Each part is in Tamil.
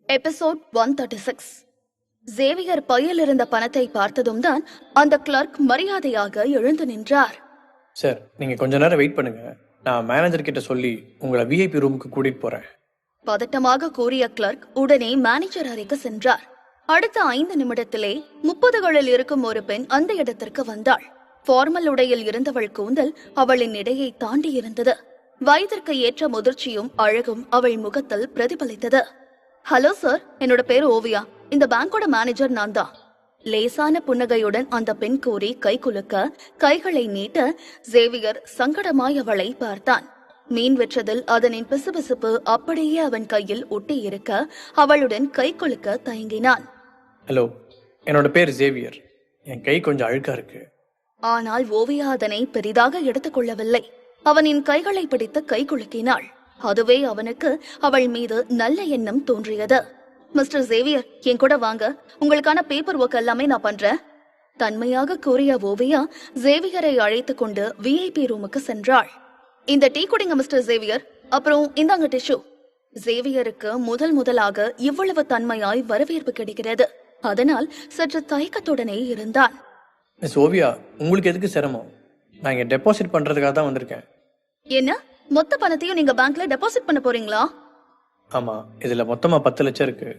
எபிசோட் 136. சேவியர் பையில் இருந்த பணத்தை பார்த்ததும் தான் அந்த கிளர்க் மரியாதையாக எழுந்து நின்றார். சார், நீங்க கொஞ்ச நேரம் வெயிட் பண்ணுங்க. நான் மேனேஜர் கிட்ட சொல்லி உங்களை விஐபி ரூமுக்கு கூட்டிட்டு போறேன். பதட்டமாக கூறிய கிளர்க் உடனே மேனேஜர் அறைக்கு சென்றார். அடுத்த 5 நிமிடத்திலே 30களில் இருக்கும் ஒரு பெண் அந்த இடத்திற்கு வந்தாள். ஃபார்மல் உடையில் இருந்தவள் கூந்தல் அவளின் இடையை தாண்டி இருந்தது. வயதிற்கு ஏற்ற முதிர்ச்சியும் அழகும் அவள் முகத்தில் பிரதிபலித்தது. ஹலோ சார், என்னோட பேரு ஓவியா. இந்த பேங்கோட மேனேஜர் நான் தான். லேசான புன்னகையுடன் அந்த பெண் கூறி கை குலுக்க கைகளை நீட்ட சேவியர் சங்கடமாய் அவளை பார்த்தான். மீன் வெற்றதில் அதனின் பிசுபிசுப்பு அப்படியே அவன் கையில் ஒட்டி இருக்க அவளுடன் கை குலுக்க தயங்கினான். ஹலோ, என்னோட பேர் சேவியர். என் கை கொஞ்சம் அழுக்கா இருக்கு. ஆனால் ஓவியா அதனை பெரிதாக எடுத்துக்கொள்ளவில்லை. அவனின் கைகளை பிடித்து கை குலுக்கினாள். அதுவே அவனுக்கு அவள் மீது நல்ல எண்ணம் தோன்றியது. மிஸ்டர் சேவியர், என் கூட வாங்க, உங்களுக்கான பேப்பர் ஒர்க் எல்லாமே நான் பண்றேன். தன்மையாக கூறிய ஓவியா சேவியரை அழைத்து கொண்டு விஐபி ரூமுக்கு சென்றாள். இந்த டீ குடிங்க மிஸ்டர் சேவியர், அப்புறம் இந்தாங்க டிஷ்யூ. சேவியருக்கு முதலாக இவ்வளவு தன்மையாய் வரவேற்பு கிடைக்கிறது. அதனால் சற்று தயக்கத்துடனே இருந்தான். மிஸ் ஓவியா, உங்களுக்கு எதுக்கு சிரமம்? நான் இங்க டெபாசிட் பண்றதுக்காக தான் வந்திருக்கேன். என்ன, மொத்த பணத்தையும் நீங்க பேங்க்ல டெபாசிட் பண்ண போறீங்களா? ஆமா, இதுல மொத்தமா 10 லட்சம் இருக்கு.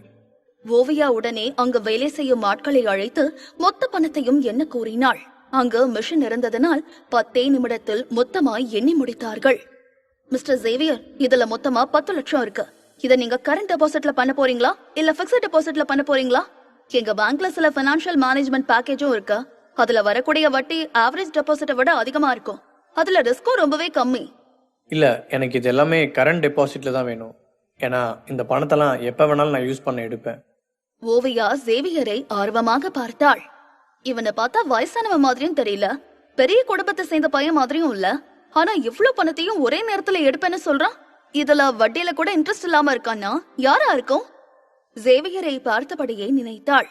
ஓவியா உடனே அங்கு வேலை செய்யும் ஆட்களை அழைத்து மொத்த பணத்தையும் எண்ண கூறினாள். அங்கு மிஷின் இருந்ததனால் 10 நிமிடத்தில் மொத்தமாய் எண்ணி முடித்தார்கள். மிஸ்டர் சேவியர், இதுல மொத்தமா 10 லட்சம் இருக்கு. இத நீங்க கரண்ட் டெபாசிட்ல பண்ண போறீங்களா இல்ல பிக்ஸ்ட் டெபாசிட்ல பண்ண போறீங்களா? எங்க பேங்க்ல சில பைனான்சியல் மேனேஜ்மெண்ட் பேக்கேஜும் இருக்கு. அதுல வரக்கூடிய வட்டி ஆவரேஜ் டெபாசிட்டை விட அதிகமா இருக்கும். அதுல ரிஸ்கும் ரொம்பவே கம்மி. இல்ல, எனக்கு இது எல்லாமே கரண்ட் டெபாசிட்ல தான் வேணும். ஏன்னா இந்த பணத்தெல்லாம் எப்ப வேணாலும் நான் யூஸ் பண்ண எடுப்பேன். ஓவியா சேவியரை ஆர்வமாக பார்த்தாள். இவனை பார்த்தா வயசானவ மாதிரியும் தெரியல, பெரிய குடும்பத்தை சேர்ந்த பையன் மாதிரியும் இல்ல. ஆனா இவ்வளவு பணத்தையும் ஒரே நேரத்துல எடுப்பேன்னு சொல்றான். இதுல வட்டியில கூட இன்ட்ரெஸ்ட் இல்லாம இருக்கான்னா யாரா இருக்கும்? சேவியரை பார்த்தபடியே நினைத்தாள்.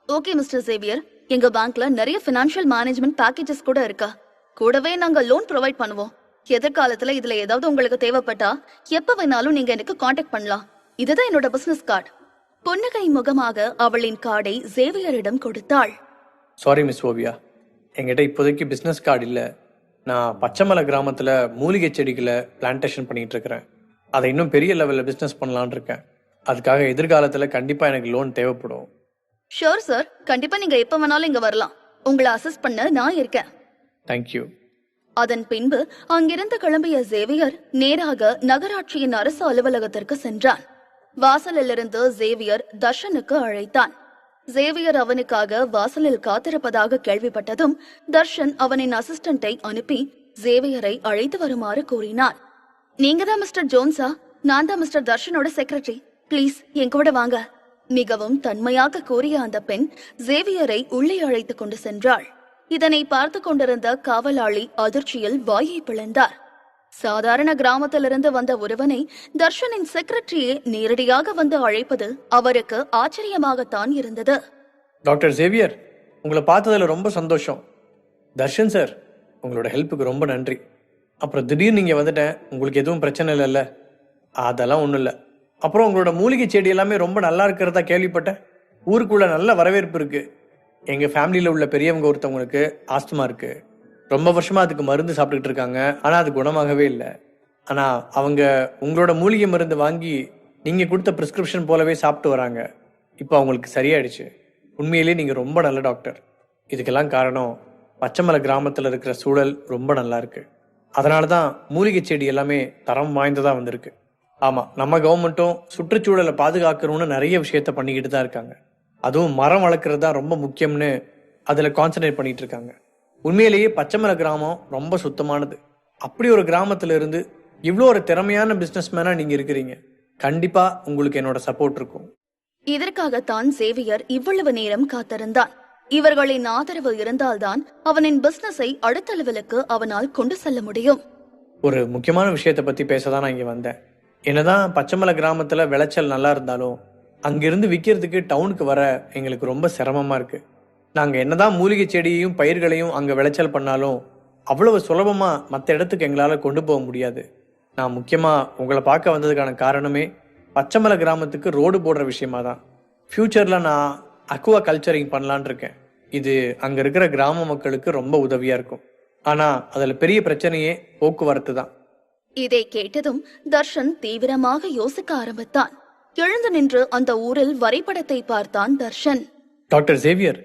ஓகே மிஸ்டர் சேவியர், எங்க பேங்க்ல நிறைய பினான்சியல் மேனேஜ்மெண்ட் பேக்கேஜஸ் கூட இருக்கா. கூடவே நாங்க லோன் ப்ரொவைட் பண்ணுவோம். எதிர்காலத்துல இதுல ஏதாவது உங்களுக்கு தேவைப்பட்டா எப்ப வேணாலும் நீங்க எனக்கு காண்டாக்ட் பண்ணலாம். இதுதான் என்னோட பிசினஸ் கார்டு. புன்னகை முகமாக அவளின் கார்டை சேவியரிடம் கொடுத்தாள். சாரி மிஸ் ஓவியா, என்கிட்ட இப்போதைக்கு பிசினஸ் கார்டு இல்ல. நான் பச்சைமலை கிராமத்துல மூலிகை செடிகளை பிளான்டேஷன் பண்ணிட்டு இருக்கிறேன். அதை இன்னும் பெரிய லெவல்ல பிசினஸ் பண்ணலான் இருக்கேன். அதுக்காக எதிர்காலத்துல கண்டிப்பா எனக்கு லோன் தேவைப்படும். ஷூர் சார், கண்டிப்பா நீங்க எப்ப வேணாலும் இங்க வரலாம். உங்களை அசிஸ்ட் பண்ண நான் இருக்கேன். தேங்க்யூ. அதன் பின்பு அங்கிருந்து கிளம்பிய சேவியர் நேராக நகராட்சியின் அரசு அலுவலகத்திற்கு சென்றான். வாசலில் இருந்து சேவியர் தர்ஷனுக்கு அழைத்தான். சேவியர் அவனுக்காக வாசலில் காத்திருப்பதாக கேள்விப்பட்டதும் தர்ஷன் அவனின் அசிஸ்டண்டை அனுப்பி சேவியரை அழைத்து வருமாறு கூறினான். நீங்க தான் மிஸ்டர் ஜோன்ஸா? நான் தான் மிஸ்டர் தர்ஷனோட செக்ரட்டரி. பிளீஸ் என் கூட வாங்க. மிகவும் தன்மையாக கூறிய அந்த பெண் சேவியரை உள்ளே அழைத்து கொண்டு சென்றாள். இதனை பார்த்து கொண்டிருந்த காவலாளி அதிர்ச்சியில் வாயை பிளந்தார். சாதாரண கிராமத்திலிருந்து வந்த ஒருவனை தர்ஷனின் செக்ரட்டரியே நேரடியாக வந்து அழைப்பது அவருக்கு ஆச்சரியமாகத்தான் இருந்தது. டாக்டர் சேவியர், உங்களை பார்த்ததுல ரொம்ப சந்தோஷம். தர்ஷன் சார், உங்களோட ஹெல்ப்புக்கு ரொம்ப நன்றி. அப்புறம் திடீர்னு நீங்க வந்துட்டேன், உங்களுக்கு எதுவும் பிரச்சனை இல்லைல்ல? அதெல்லாம் ஒன்றும் இல்லை. அப்புறம் உங்களோட மூலிகை செடி எல்லாமே ரொம்ப நல்லா இருக்கிறதா கேள்விப்பட்டேன். ஊருக்குள்ள நல்ல வரவேற்பு இருக்கு. எங்க ஃபேமிலியில உள்ள பெரியவங்க ஒருத்தவங்களுக்கு ஆஸ்துமா இருக்கு. ரொம்ப வருஷமா அதுக்கு மருந்து சாப்பிட்டுட்டு இருக்காங்க. ஆனா அது குணமாகவே இல்லை. ஆனா அவங்க உங்களோட மூலிகை மருந்து வாங்கி நீங்க கொடுத்த பிரிஸ்கிரிப்ஷன் போலவே சாப்பிட்டு வராங்க. இப்போ அவங்களுக்கு சரியாயிடுச்சு. உண்மையிலேயே நீங்க ரொம்ப நல்ல டாக்டர். இதுக்கெல்லாம் காரணம் பச்சைமலை கிராமத்துல இருக்கிற சூழல் ரொம்ப நல்லா இருக்கு. அதனாலதான் மூலிகை செடி எல்லாமே தரம் வாய்ந்ததா வந்திருக்கு. ஆமா, நம்ம கவர்மெண்ட்டும் சுற்றுச்சூழலை பாதுகாக்கணும்னு நிறைய விஷயத்த பண்ணிக்கிட்டு தான் இருக்காங்க. அதுவும் மரம் வளர்க்கறது தான் ரொம்ப முக்கியம்னு அதுல கான்சன்ட்ரேட் பண்ணிட்டு இருக்காங்க. உண்மையிலேயே பச்சைமலை கிராமம் ரொம்ப சுத்தமானது. அப்படி ஒரு கிராமத்துல இருந்து இவ்வளோ ஒரு திறமையான பிசினஸ் மேனா நீங்க இருக்கிறீங்க. கண்டிப்பா உங்களுக்கு என்னோட சப்போர்ட் இருக்கும். இதற்காகத்தான் சேவியர் இவ்வளவு நேரம் காத்திருந்தான். இவர்களின் ஆதரவு இருந்தால்தான் அவனின் பிசினஸை அடுத்த லெவலுக்கு அவனால் கொண்டு செல்ல முடியும். ஒரு முக்கியமான விஷயத்த பத்தி பேசதான் நான் இங்க வந்தேன். என்னதான் பச்சைமலை கிராமத்துல விளைச்சல் நல்லா இருந்தாலும் அங்கிருந்து விற்கிறதுக்கு டவுனுக்கு வர எங்களுக்கு ரொம்ப சிரமமா இருக்கு. நாங்க என்னதான் மூலிகை செடியையும் பயிர்களையும் அங்க விளைச்சல் பண்ணாலும் அவ்வளவு சுலபமா மற்ற இடத்துக்கு எங்களால கொண்டு போக முடியாது. நான் முக்கியமா உங்களை பார்க்க வந்ததுக்கான காரணமே பச்சைமலை கிராமத்துக்கு ரோடு போடுற விஷயமா தான். ஃப்யூச்சரில் நான் அக்வா கல்ச்சரிங் பண்ணலான் இருக்கேன். இது அங்கே இருக்கிற கிராம மக்களுக்கு ரொம்ப உதவியாக இருக்கும். ஆனால் அதில் பெரிய பிரச்சனையே போக்குவரத்து தான். இதை கேட்டதும் தர்ஷன் தீவிரமாக யோசிக்க ஆரம்பித்தான். எழுந்து நின்று அந்த ஊரில் வரைபடத்தை பார்த்தான் தர்ஷன். டாக்டர் சேவியர்,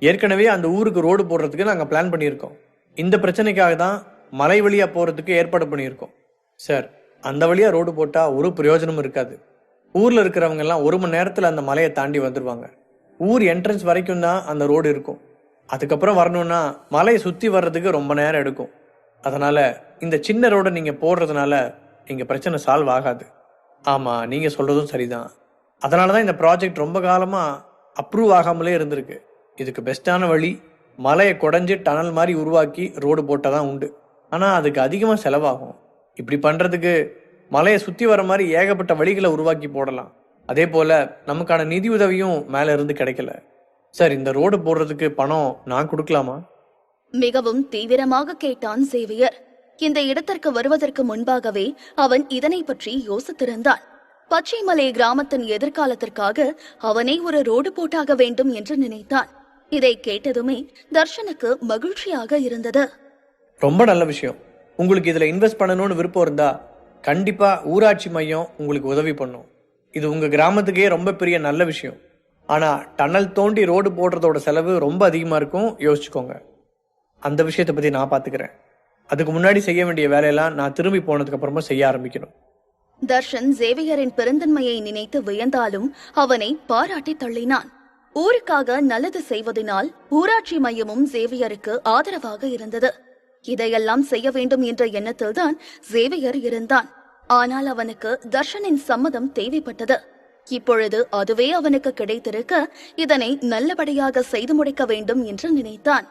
ஏற்கனவே அந்த ஊருக்கு ரோடு போடுறதுக்கு நாங்கள் பிளான் பண்ணியிருக்கோம். இந்த பிரச்சனைக்காக தான் மலை வழியாக போகிறதுக்கு ஏற்பாடு பண்ணியிருக்கோம். சார், அந்த வழியாக ரோடு போட்டால் ஒரு பிரயோஜனமும் இருக்காது. ஊரில் இருக்கிறவங்க எல்லாம் 1 மணி நேரத்தில் அந்த மலையை தாண்டி வந்துடுவாங்க. ஊர் என்ட்ரன்ஸ் வரைக்கும் தான் அந்த ரோடு இருக்கும். அதுக்கப்புறம் வரணும்னா மலையை சுற்றி வர்றதுக்கு ரொம்ப நேரம் எடுக்கும். அதனால் இந்த சின்ன ரோடை நீங்கள் போடுறதுனால இங்கே பிரச்சனை சால்வ் ஆகாது. ஆமாம், நீங்கள் சொல்கிறதும் சரிதான். அதனால தான் இந்த ப்ராஜெக்ட் ரொம்ப காலமாக அப்ரூவ் ஆகாமலே இருந்திருக்கு. இதுக்கு பெஸ்ட்டான வழி மலையை குடஞ்சி டனல் மாதிரி உருவாக்கி ரோடு போட்டால் தான் உண்டு. ஆனால் அதுக்கு அதிகமாக செலவாகும். இப்படி பண்ணுறதுக்கு மலையை சுற்றி வர மாதிரி ஏகப்பட்ட வழிகளை உருவாக்கி போடலாம். அதே போல் நமக்கான நிதி உதவியும் மேலே இருந்து கிடைக்கல. சார், இந்த ரோடு போடுறதுக்கு பணம் நான் கொடுக்கலாமா? மிகவும் தீவிரமாக கேட்டான் சேவியர். இந்த இடத்திற்கு வருவதற்கு முன்பாகவே அவன் இதனை பற்றி யோசித்திருந்தான். பச்சைமலை கிராமத்தின் எதிர்காலத்திற்காக அவனே ஒரு ரோடு போட்டாக வேண்டும் என்று நினைத்தான். இதை கேட்டதுமே தர்ஷனுக்கு மகிழ்ச்சியாக இருந்தது. ரொம்ப நல்ல விஷயம். உங்களுக்கு இதில் இன்வெஸ்ட் பண்ணணும்னு விருப்பம் இருந்தா கண்டிப்பாக ஊராட்சி மையம் உங்களுக்கு உதவி பண்ணும். இது உங்கள் கிராமத்துக்கே ரொம்ப பெரிய நல்ல விஷயம். ஆனால் டன்னல் தோண்டி ரோடு போடுறதோட செலவு ரொம்ப அதிகமாக இருக்கும், யோசிச்சுக்கோங்க. அந்த விஷயத்தை பற்றி நான் பார்த்துக்கிறேன். அதுக்கு முன்னாடி செய்ய வேண்டிய வேலையெல்லாம் நான் திரும்பி போனதுக்கு அப்புறமா செய்ய ஆரம்பிக்கணும். தர்ஷன் சேவியரின் பெருந்தன்மையை நினைத்து வியந்தாலும் அவனை பாராட்டி தள்ளினான். ஊருக்காக நல்லது செய்வதனால் ஊராட்சி மையமும் சேவியருக்கு ஆதரவாக இருந்தது. இதையெல்லாம் செய்ய வேண்டும் என்ற எண்ணத்தில்தான் சேவியர் இருந்தான். ஆனால் அவனுக்கு தர்ஷனின் சம்மதம் தேவைப்பட்டது. இப்பொழுது அதுவே அவனுக்கு கிடைத்திருக்க இதனை நல்லபடியாக செய்து முடிக்க வேண்டும் என்று நினைத்தான்.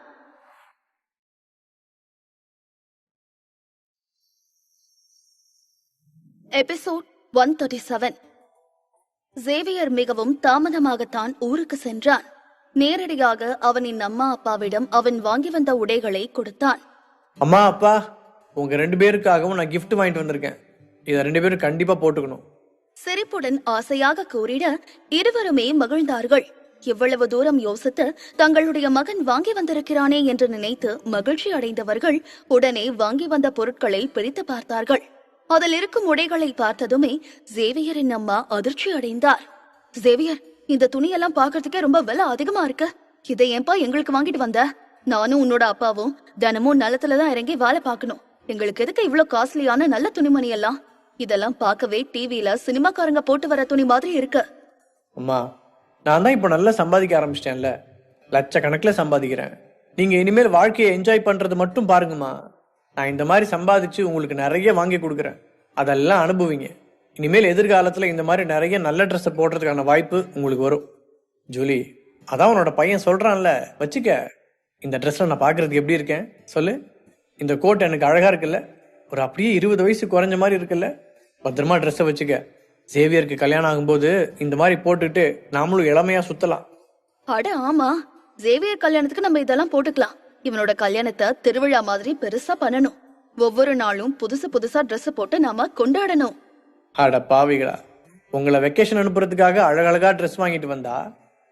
எபிசோட் 137. சேவியர் மிகவும் தாமதமாகத்தான் ஊருக்கு சென்றான். நேரடியாக அவனின் அம்மா அப்பாவிடம் அவன் வாங்கி வந்த உடைகளை கொடுத்தான். அம்மா, அப்பா, உங்க 2 பேருக்காகவும் நான் gift வாங்கிட்டு வந்திருக்கேன். இதை 2 பேரும் கண்டிப்பா போட்டுக்கணும். சிரிப்புடன் ஆசையாக கூறிட இருவருமே மகிழ்ந்தார்கள். இவ்வளவு தூரம் யோசித்து தங்களுடைய மகன் வாங்கி வந்திருக்கிறானே என்று நினைத்து மகிழ்ச்சி அடைந்தவர்கள் உடனே வாங்கி வந்த பொருட்களை பிரித்து பார்த்தார்கள். அதில் இருக்கும் உடைகளை பார்த்ததுமே சேவியரின் அம்மா அதிர்ச்சி அடைந்தார். சேவியர், இந்த துணியெல்லாம் பாக்குறதுக்கே ரொம்ப விலை அதிகமா இருக்கு. இதை ஏன்பா எங்களுக்கு வாங்கிட்டு வந்த? நானும் உன்னோட அப்பாவும் தினமும் நிலத்துலதான் இறங்கி வேலை பார்க்கணும். எங்களுக்கு எதுக்கு இவ்வளவு காஸ்ட்லியான நல்ல துணிமணி எல்லாம்? இதெல்லாம் பார்க்கவே டிவில சினிமாக்காரங்க போட்டு வர துணி மாதிரி இருக்கு. அம்மா, நான் தான் இப்போ நல்லா சம்பாதிக்க ஆரம்பிச்சிட்டேன்ல. லட்சக்கணக்கில் சம்பாதிக்கிறேன். நீங்க இனிமேல் வாழ்க்கையை என்ஜாய் பண்றது மட்டும் பாருங்கம்மா. நான் இந்த மாதிரி சம்பாதிச்சு உங்களுக்கு நிறைய வாங்கி கொடுக்குறேன். அதெல்லாம் அனுபவிங்க. இனிமேல் எதிர்காலத்துல இந்த மாதிரி நிறைய நல்ல ட்ரெஸ்ஸை போடுறதுக்கான வாய்ப்பு உங்களுக்கு வரும். ஜூலி, அதான் உன்னோட பையன் சொல்றான்ல, வச்சுக்க. இந்த ட்ரெஸ்ல நான் பாக்குறதுக்கு எப்படி இருக்கேன் சொல்லு? இந்த கோட் எனக்கு அழகா இருக்குல்ல? ஒரு அப்படியே 20 வயசு குறைஞ்ச மாதிரி இருக்குல்ல? பத்திரமா ட்ரெஸ்ஸை வச்சுக்க. சேவியருக்கு கல்யாணம் ஆகும்போது இந்த மாதிரி போட்டுட்டு நாமளும் இளமையா சுத்தலாம். அட ஆமா, சேவியர் கல்யாணத்துக்கு நம்ம இதெல்லாம் போட்டுக்கலாம். இவனோட கல்யாணத்தை திருவிழா மாதிரி பெருசா பண்ணணும். ஒவ்வொரு நாளும் புதுசு புதுசா ட்ரெஸ் போட்டு நாம கொண்டாடணும். அட பாவிகளா, உங்களை வெக்கேஷன் அனுப்புறதுக்காக அழகழகா ட்ரெஸ் வாங்கிட்டு வந்தா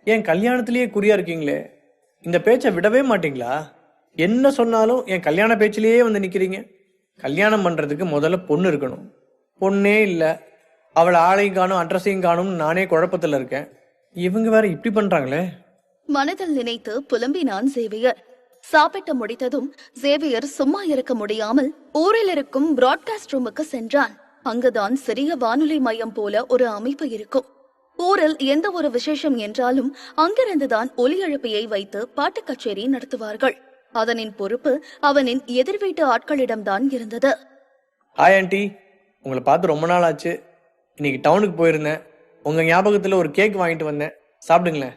என் கல்யாணத்திலேயே குறியா இருக்கீங்களே. இந்த பேச்சை விடவே மாட்டீங்களா? என்ன சொன்னாலும் என் கல்யாண பேச்சிலேயே வந்து நிக்கிறீங்க. கல்யாணம் பண்றதுக்கு முதல்ல பொண்ணு இருக்கணும். பொண்ணே இல்ல, அவளை ஆளையும் காணும் அட்ரஸையும் காணும் நானே குழப்பத்துல இருக்கேன். இவங்க வேற இப்படி பண்றாங்களே. மனதில் நினைத்து புலம்பினான் சேவியர். சாப்பிட்டு முடித்ததும் சேவியர் சும்மா இருக்க முடியாமல் ஊரில் இருக்கும் பிராட்காஸ்ட் ரூமுக்கு சென்றான். அங்குதான் சிறிய வானொலி மையம் போல ஒரு அமைப்பு இருக்கும். ஊரில் எந்த ஒரு விசேஷம் என்றாலும் அங்கிருந்துதான் ஒலி எழுப்பியை வைத்து பாட்டு கச்சேரி நடத்துவார்கள். அதனின் பொறுப்பு அவனின் எதிர் வீட்டு ஆட்களிடம்தான் இருந்தது. ஹாய் ஆண்டி, உங்களை பார்த்து ரொம்ப நாள் ஆச்சு. இன்னைக்கு டவுனுக்கு போயிருந்தேன். உங்க ஞாபகத்துல ஒரு கேக் வாங்கிட்டு வந்தேன், சாப்பிடுங்களேன்.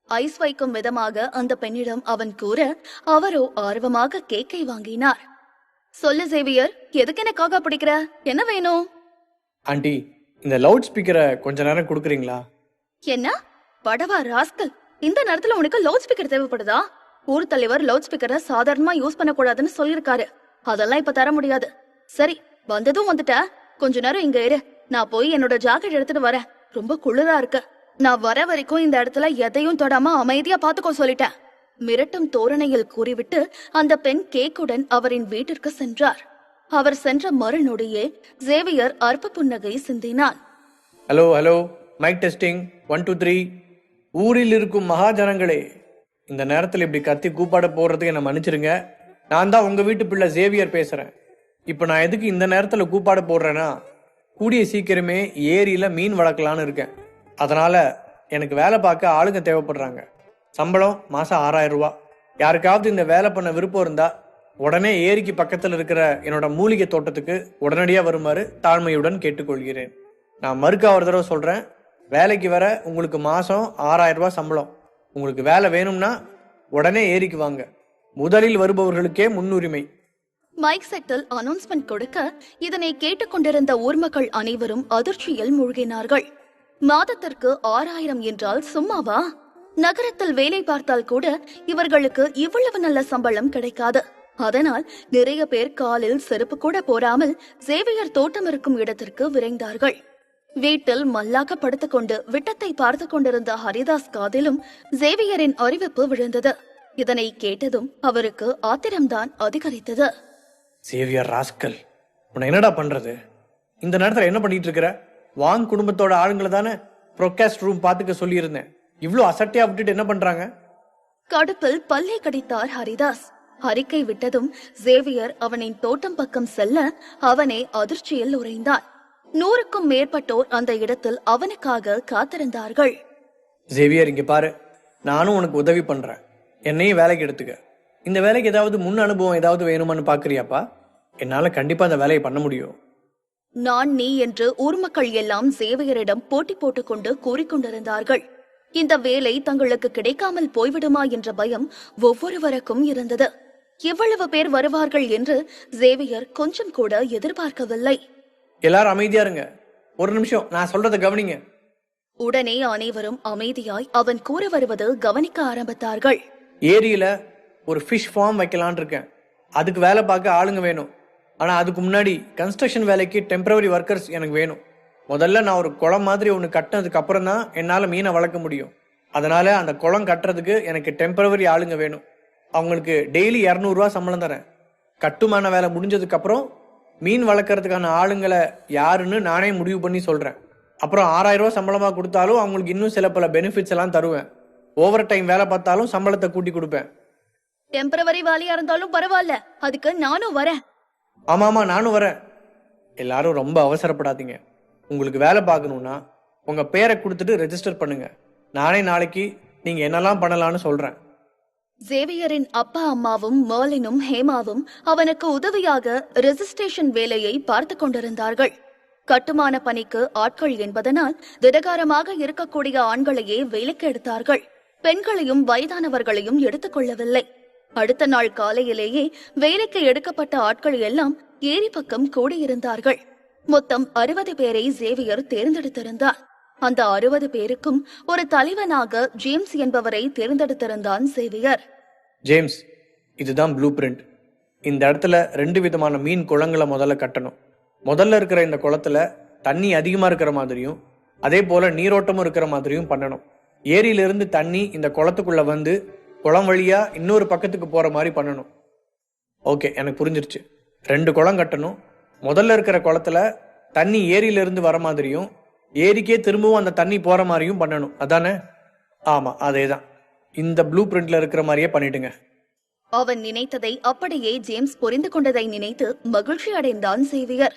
ஐஸ் வைக்கும் விதமாக அந்த பெண்ணிடம் அவன் கூற அவரோ ஆர்வமாக கேக்கை வாங்கினார். சொல்லு சேவியர், எதுக்கு எனக்காக பிடிக்கிற? என்ன வேணும்? ஆண்டி, இந்த லவுட் ஸ்பீக்கரை கொஞ்ச நேரம் கொடுக்குறீங்களா? என்ன படவா ராஸ்கல், இந்த நேரத்துல உனக்கு லவுட் ஸ்பீக்கர் தேவைப்படுதா? ஊர் தலைவர் லவுட் ஸ்பீக்கரை சாதாரணமா யூஸ் பண்ணக்கூடாதுன்னு சொல்லிருக்காரு. அதெல்லாம் இப்ப தர முடியாது. சரி, வந்ததும் வந்துட்ட, கொஞ்ச நேரம் இங்க இரு, நான் போய் என்னோட ஜாக்கெட் எடுத்துட்டு வரேன். ரொம்ப குளிரா இருக்கு. நான் வர வரைக்கும் இந்த இடத்துல எதையும் தொடாம அமைதியா பாத்துக்கோ சொல்லிட்டேன். மிரட்டும் தோரணையில் கூறிவிட்டு அந்த பெண் கேக்குடன் அவரின் வீட்டிற்கு சென்றார். அவர் சென்ற மறுநொடியே சேவியர் அற்ப புன்னகை சிந்தினான். Hello hello, mic testing 1 2 3. ஊரில் இருக்கும் மகாஜனங்களே, இந்த நேரத்தில் இப்படி கத்தி கூப்பாட போடுறதுக்கு என்ன மன்னிச்சிருங்க. நான் தான் உங்க வீட்டு பிள்ளை சேவியர் பேசுறேன். இப்போ நான் எதுக்கு இந்த நேரத்தில் கூப்பாட போடுறேன்னா, கூடிய சீக்கிரமே ஏரியில மீன் வளர்க்கலான்னு இருக்கேன். அதனால எனக்கு வேலை பார்க்க ஆளுங்க தேவைப்படுறாங்க. சம்பளம் மாசம் 6000 ரூபா. யாருக்காவது இந்த வேலை பண்ண விருப்பம் இருந்தா உடனே ஏரிக்கு பக்கத்தில் இருக்கிற என்னோட மூலிகை தோட்டத்துக்கு உடனடியா வருமாறு தாழ்மையுடன் கேட்டுக்கொள்கிறேன். நான் மறுக்கா ஒரு தடவை சொல்றேன், வேலைக்கு வர உங்களுக்கு மாசம் 6000 ரூபாய் சம்பளம். உங்களுக்கு வேலை வேணும்னா உடனே ஏரிக்கு வாங்க. முதலில் வருபவர்களுக்கே முன்னுரிமை. மைக் செட்டில் அனௌன்ஸ்மெண்ட் கொடுக்க இதனை கேட்டுக்கொண்டிருந்த ஊர் மக்கள் அனைவரும் அதிர்ச்சியில் மூழ்கினார்கள். மாதத்திற்கு 6000 என்றால் சும்மாவா? நகரத்தில் வேலை பார்த்தால் கூட இவர்களுக்கு இவ்வளவு நல்ல சம்பளம் கிடைக்காது. அதனால் நிறைய பேர் காலில் செருப்பு கூட போடாமல் சேவியர் தோட்டம் இருக்கும் இடத்திற்கு விரைந்தார்கள். வீட்டில் மல்லாக்க படுத்துக்கொண்டு விட்டத்தை பார்த்து கொண்டிருந்த ஹரிதாஸ் காதிலும் சேவியரின் அறிவிப்பு விழுந்தது. இதனை கேட்டதும் அவருக்கு ஆத்திரம்தான் அதிகரித்தது. சேவியர் ராஸ்கல், உன்னை என்னடா பண்றது? இந்த நேரத்துல என்ன பண்ணிட்டு இருக்கிற? வாங் குடும்பத்தோட ஆளுங்களை தானே ப்ரோகாஸ்ட் ரூம் பாத்துக்க சொல்லி இருந்தேன். இவ்ளோ அசட்டையா விட்டுட்டு என்ன பண்றாங்க? கடுப்பில் பல்லை கடித்தார் ஹரிதாஸ். அறிக்கை விட்டதும் சேவியர் அவனின் தோட்டம் பக்கம் செல்ல அவனே அதிர்ச்சியில் உறைந்தான். 100க்கும் மேற்பட்டோர் அந்த இடத்தில் அவனுக்காக காத்திருந்தார்கள். சேவியர், இங்க பாரு, நானும் உனக்கு உதவி பண்றேன். என்னையும் வேலைக்கு எடுத்துக்க. இந்த வேலைக்கு ஏதாவது முன் அனுபவம் ஏதாவது வேணுமான்னு பாக்குறியாப்பா? என்னால கண்டிப்பா அந்த வேலையை பண்ண முடியும். நான் நீ என்று ஊர் மக்கள் எல்லாம் சேவியரிடம் போட்டி போட்டுக்கொண்டு கூறிக்கொண்டிருந்தார்கள். இந்த வேலை தங்களுக்கு கிடைக்காமல் போய்விடுமா என்ற பயம் ஒவ்வொருவருக்கும் இருந்தது. எவ்வளவு பேர் வருவார்கள் என்று சேவியர் கொஞ்சம் கூட எதிர்பார்க்கவில்லை. எல்லாரும் அமைதியா இருங்க. ஒரு நிமிஷம், நான் சொல்றதை கவனிங்க. உடனே அனைவரும் அமைதியாய் அவன் கூற வருவது கவனிக்க ஆரம்பித்தார்கள். ஏரியில ஒரு ஃபிஷ் ஃபார்ம் வைக்கலான் இருக்கேன். அதுக்கு வேலை பார்க்க ஆளுங்க வேணும். ஆனா அதுக்கு முன்னாடி கன்ஸ்ட்ரக்ஷன் வேலைக்கு டெம்பரவரி ஒர்க்கர்ஸ் எனக்கு வேணும். முதல்ல நான் ஒரு குளம் மாதிரி ஒன்று கட்டினதுக்கு அப்புறம் தான் என்னால் மீனை வளர்க்க முடியும். அதனால அந்த குளம் கட்டுறதுக்கு எனக்கு டெம்பரவரி ஆளுங்க வேணும். அவங்களுக்கு டெய்லி 200 ரூபா சம்பளம் தரேன். கட்டுமான வேலை முடிஞ்சதுக்கு அப்புறம் மீன் வளர்க்கறதுக்கான ஆளுங்களை யாருன்னு நானே முடிவு பண்ணி சொல்றேன். அப்புறம் 6000 ரூபா சம்பளமா கொடுத்தாலும் அவங்களுக்கு இன்னும் சில பல பெனிஃபிட்ஸ் எல்லாம் தருவேன். ஓவர் டைம் வேலை பார்த்தாலும் சம்பளத்தை கூட்டி கொடுப்பேன். டெம்பரவரி வேலையா இருந்தாலும் பரவாயில்ல, அதுக்கு நானும் வரேன். ஆமாமா, நானும் வரேன். எல்லாரும் ரொம்ப அவசரப்படாதீங்க. உங்களுக்கு வேலை பார்க்கணும்னா உங்க பேரை கொடுத்துட்டு ரெஜிஸ்டர் பண்ணுங்க. நானே நாளைக்கு நீங்க என்னெல்லாம் பண்ணலாம்னு சொல்றேன். சேவியரின் அப்பா அம்மாவும் மர்லினும் ஹேமாவும் அவனுக்கு உதவியாக ரெஜிஸ்ட்ரேஷன் வேலையை பார்த்து கொண்டிருந்தார்கள். கட்டுமான பணிக்கு ஆட்கள் என்பதனால் திடகாரமாக இருக்கக்கூடிய ஆண்களையே வேலைக்கு எடுத்தார்கள். பெண்களையும் வயதானவர்களையும் எடுத்துக் கொள்ளவில்லை. அடுத்த நாள் காலையிலேயே வேலைக்கு எடுக்கப்பட்ட ஆட்கள் எல்லாம் ஏரி பக்கம் கூடியிருந்தார்கள். மொத்தம் 60 பேரை சேவியர் தேர்ந்தெடுத்திருந்தார். அந்த 60 பேருக்கும் ஒரு தலைவனாக ஜேம்ஸ் என்பவரை தேர்ந்தெடுத்திருந்தான் சேவியர். ஜேம்ஸ், இதுதான் ப்ளூ பிரிண்ட். இந்த இடத்துல 2 விதமான மீன் குளங்களை முதல்ல கட்டணும். முதல்ல இருக்கிற இந்த குளத்துல தண்ணி அதிகமா இருக்கிற மாதிரியும் அதே போல நீரோட்டமும் இருக்கிற மாதிரியும் பண்ணணும். ஏரியிலிருந்து தண்ணி இந்த குளத்துக்குள்ள வந்து குளம் வழியா இன்னொரு பக்கத்துக்கு போற மாதிரி பண்ணணும். ஓகே, எனக்கு புரிஞ்சிருச்சு. 2 குளம் கட்டணும். முதல்ல இருக்கிற குளத்துல தண்ணி ஏரியிலிருந்து வர மாதிரியும் ஏரிக்கே திரும்பவும் அந்த தண்ணி போற மாதிரியும் பண்ணணும், அதானே? ஆமா, அதேதான். இந்த ப்ளூ பிரிண்ட்ல இருக்கிற மாதிரியே பண்ணிடுங்க. அவன் நினைத்ததை அப்படியே ஜேம்ஸ் புரிந்து கொண்டதை நினைத்து மகிழ்ச்சி அடைந்தான் சேவியர்.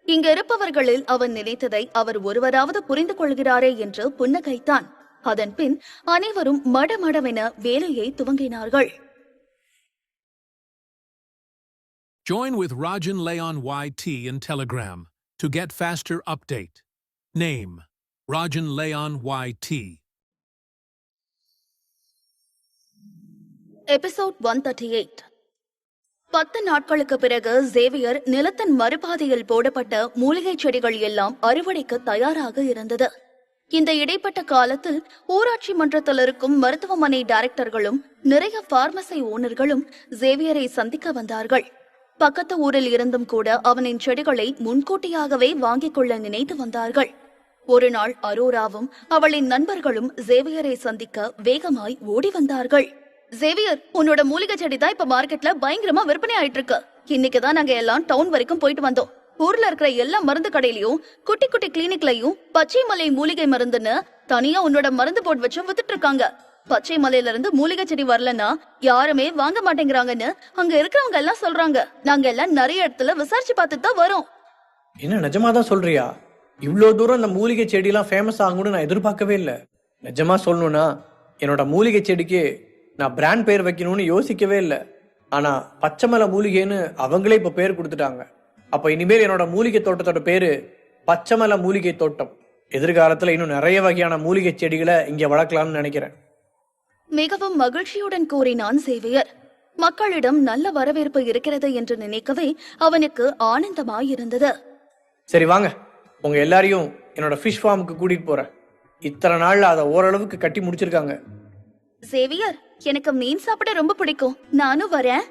இங்க இருப்பவர்களில் அவன் நினைத்ததை அவர் ஒருவராவது புரிந்து கொள்கிறாரே என்று புன்னகைத்தான். அதன் பின் அனைவரும் மடமடவென வேலையை துவங்கினார்கள். Join with Rajan Leon YT in Telegram to get faster update. Name: Rajan Leon YT. Episode 138. 10 நாட்களுக்கு பிறகு சேவியர் நிலத்தின் மறுபாதையில் போடப்பட்ட மூலிகை செடிகள் எல்லாம் அறுவடைக்கு தயாராக இருந்தது. இந்த இடைப்பட்ட காலத்தில் ஊராட்சி மன்றத்தில் இருக்கும் மருத்துவமனை டைரக்டர்களும் நிறைய பார்மசி ஓனர்களும் சேவியரை சந்திக்க வந்தார்கள். பக்கத்து ஊரில் இருந்தும் கூட அவனின் செடிகளை முன்கூட்டியாகவே வாங்கிக் கொள்ள நினைத்து வந்தார்கள். ஒரு நாள் அரோராவும் அவளின் நண்பர்களும் சேவியரை சந்திக்க வேகமாய் ஓடி வந்தார்கள். சேவியர், உன்னோட மூலிகை செடி தான் இப்ப மார்க்கெட்ல பயங்கரமா விற்பனை ஆயிட்டு இருக்கு. இன்னைக்குதான் நாங்க எல்லாம் டவுன் வரைக்கும் போயிட்டு வந்தோம். ஊர்ல இருக்கிற எல்லா மருந்து கடையிலயும் குட்டி குட்டி கிளினிக்லயும் பச்சை மலை மூலிகை மருந்துன்னு தனியா உன்னோட மருந்து போட்டு வச்சு வித்துட்டு இருக்காங்க. பச்சை மலையில இருந்து மூலிகை செடி வரலன்னா யாருமே வாங்க மாட்டேங்கிறாங்கன்னு அங்க இருக்கிறவங்க எல்லாம் சொல்றாங்க. நாங்க எல்லாம் நிறைய இடத்துல விசாரிச்சு பார்த்துட்டு தான் வரோம். என்ன நிஜமாதான் சொல்றியா? இவ்வளோ தூரம் இந்த மூலிகை செடியெல்லாம் ஃபேமஸ் ஆகும்னு நான் எதிர்பார்க்கவே இல்லை. நிஜமா சொல்லணும்னா என்னோட மூலிகை செடிக்கு நான் பிராண்ட் பேர் வைக்கணும்னு யோசிக்கவே இல்லை. ஆனா பச்சைமலை மூலிகைன்னு அவங்களே இப்ப பேர் கொடுத்துட்டாங்க. அப்ப இனிமேல் என்னோட மூலிகை தோட்டத்தோட பேரு பச்சைமலை மூலிகை தோட்டம். எதிர்காலத்துல இன்னும் நிறைய வகையான மூலிகை செடிகளை இங்க வளர்க்கலாம்னு நினைக்கிறேன். மிகவும் மகிழ்ச்சியுடன் கூறினான் சேவியர். மக்களிடம் நல்ல வரவேற்பு இருக்கிறது என்று நினைக்கவே அவனுக்கு ஆனந்தமாயிருந்தது. சரி வாங்க, உங்க எல்லாரையும் என்னோட ஃபிஷ் ஃபார்முக்கு கூட்டிட்டு போறேன். இத்தனை நாள்ல அதை ஓரளவுக்கு கட்டி முடிச்சிருக்காங்க. சேவியர், எனக்கு மீன் சாப்பிட ரொம்ப பிடிக்கும், நானும் வரேன்.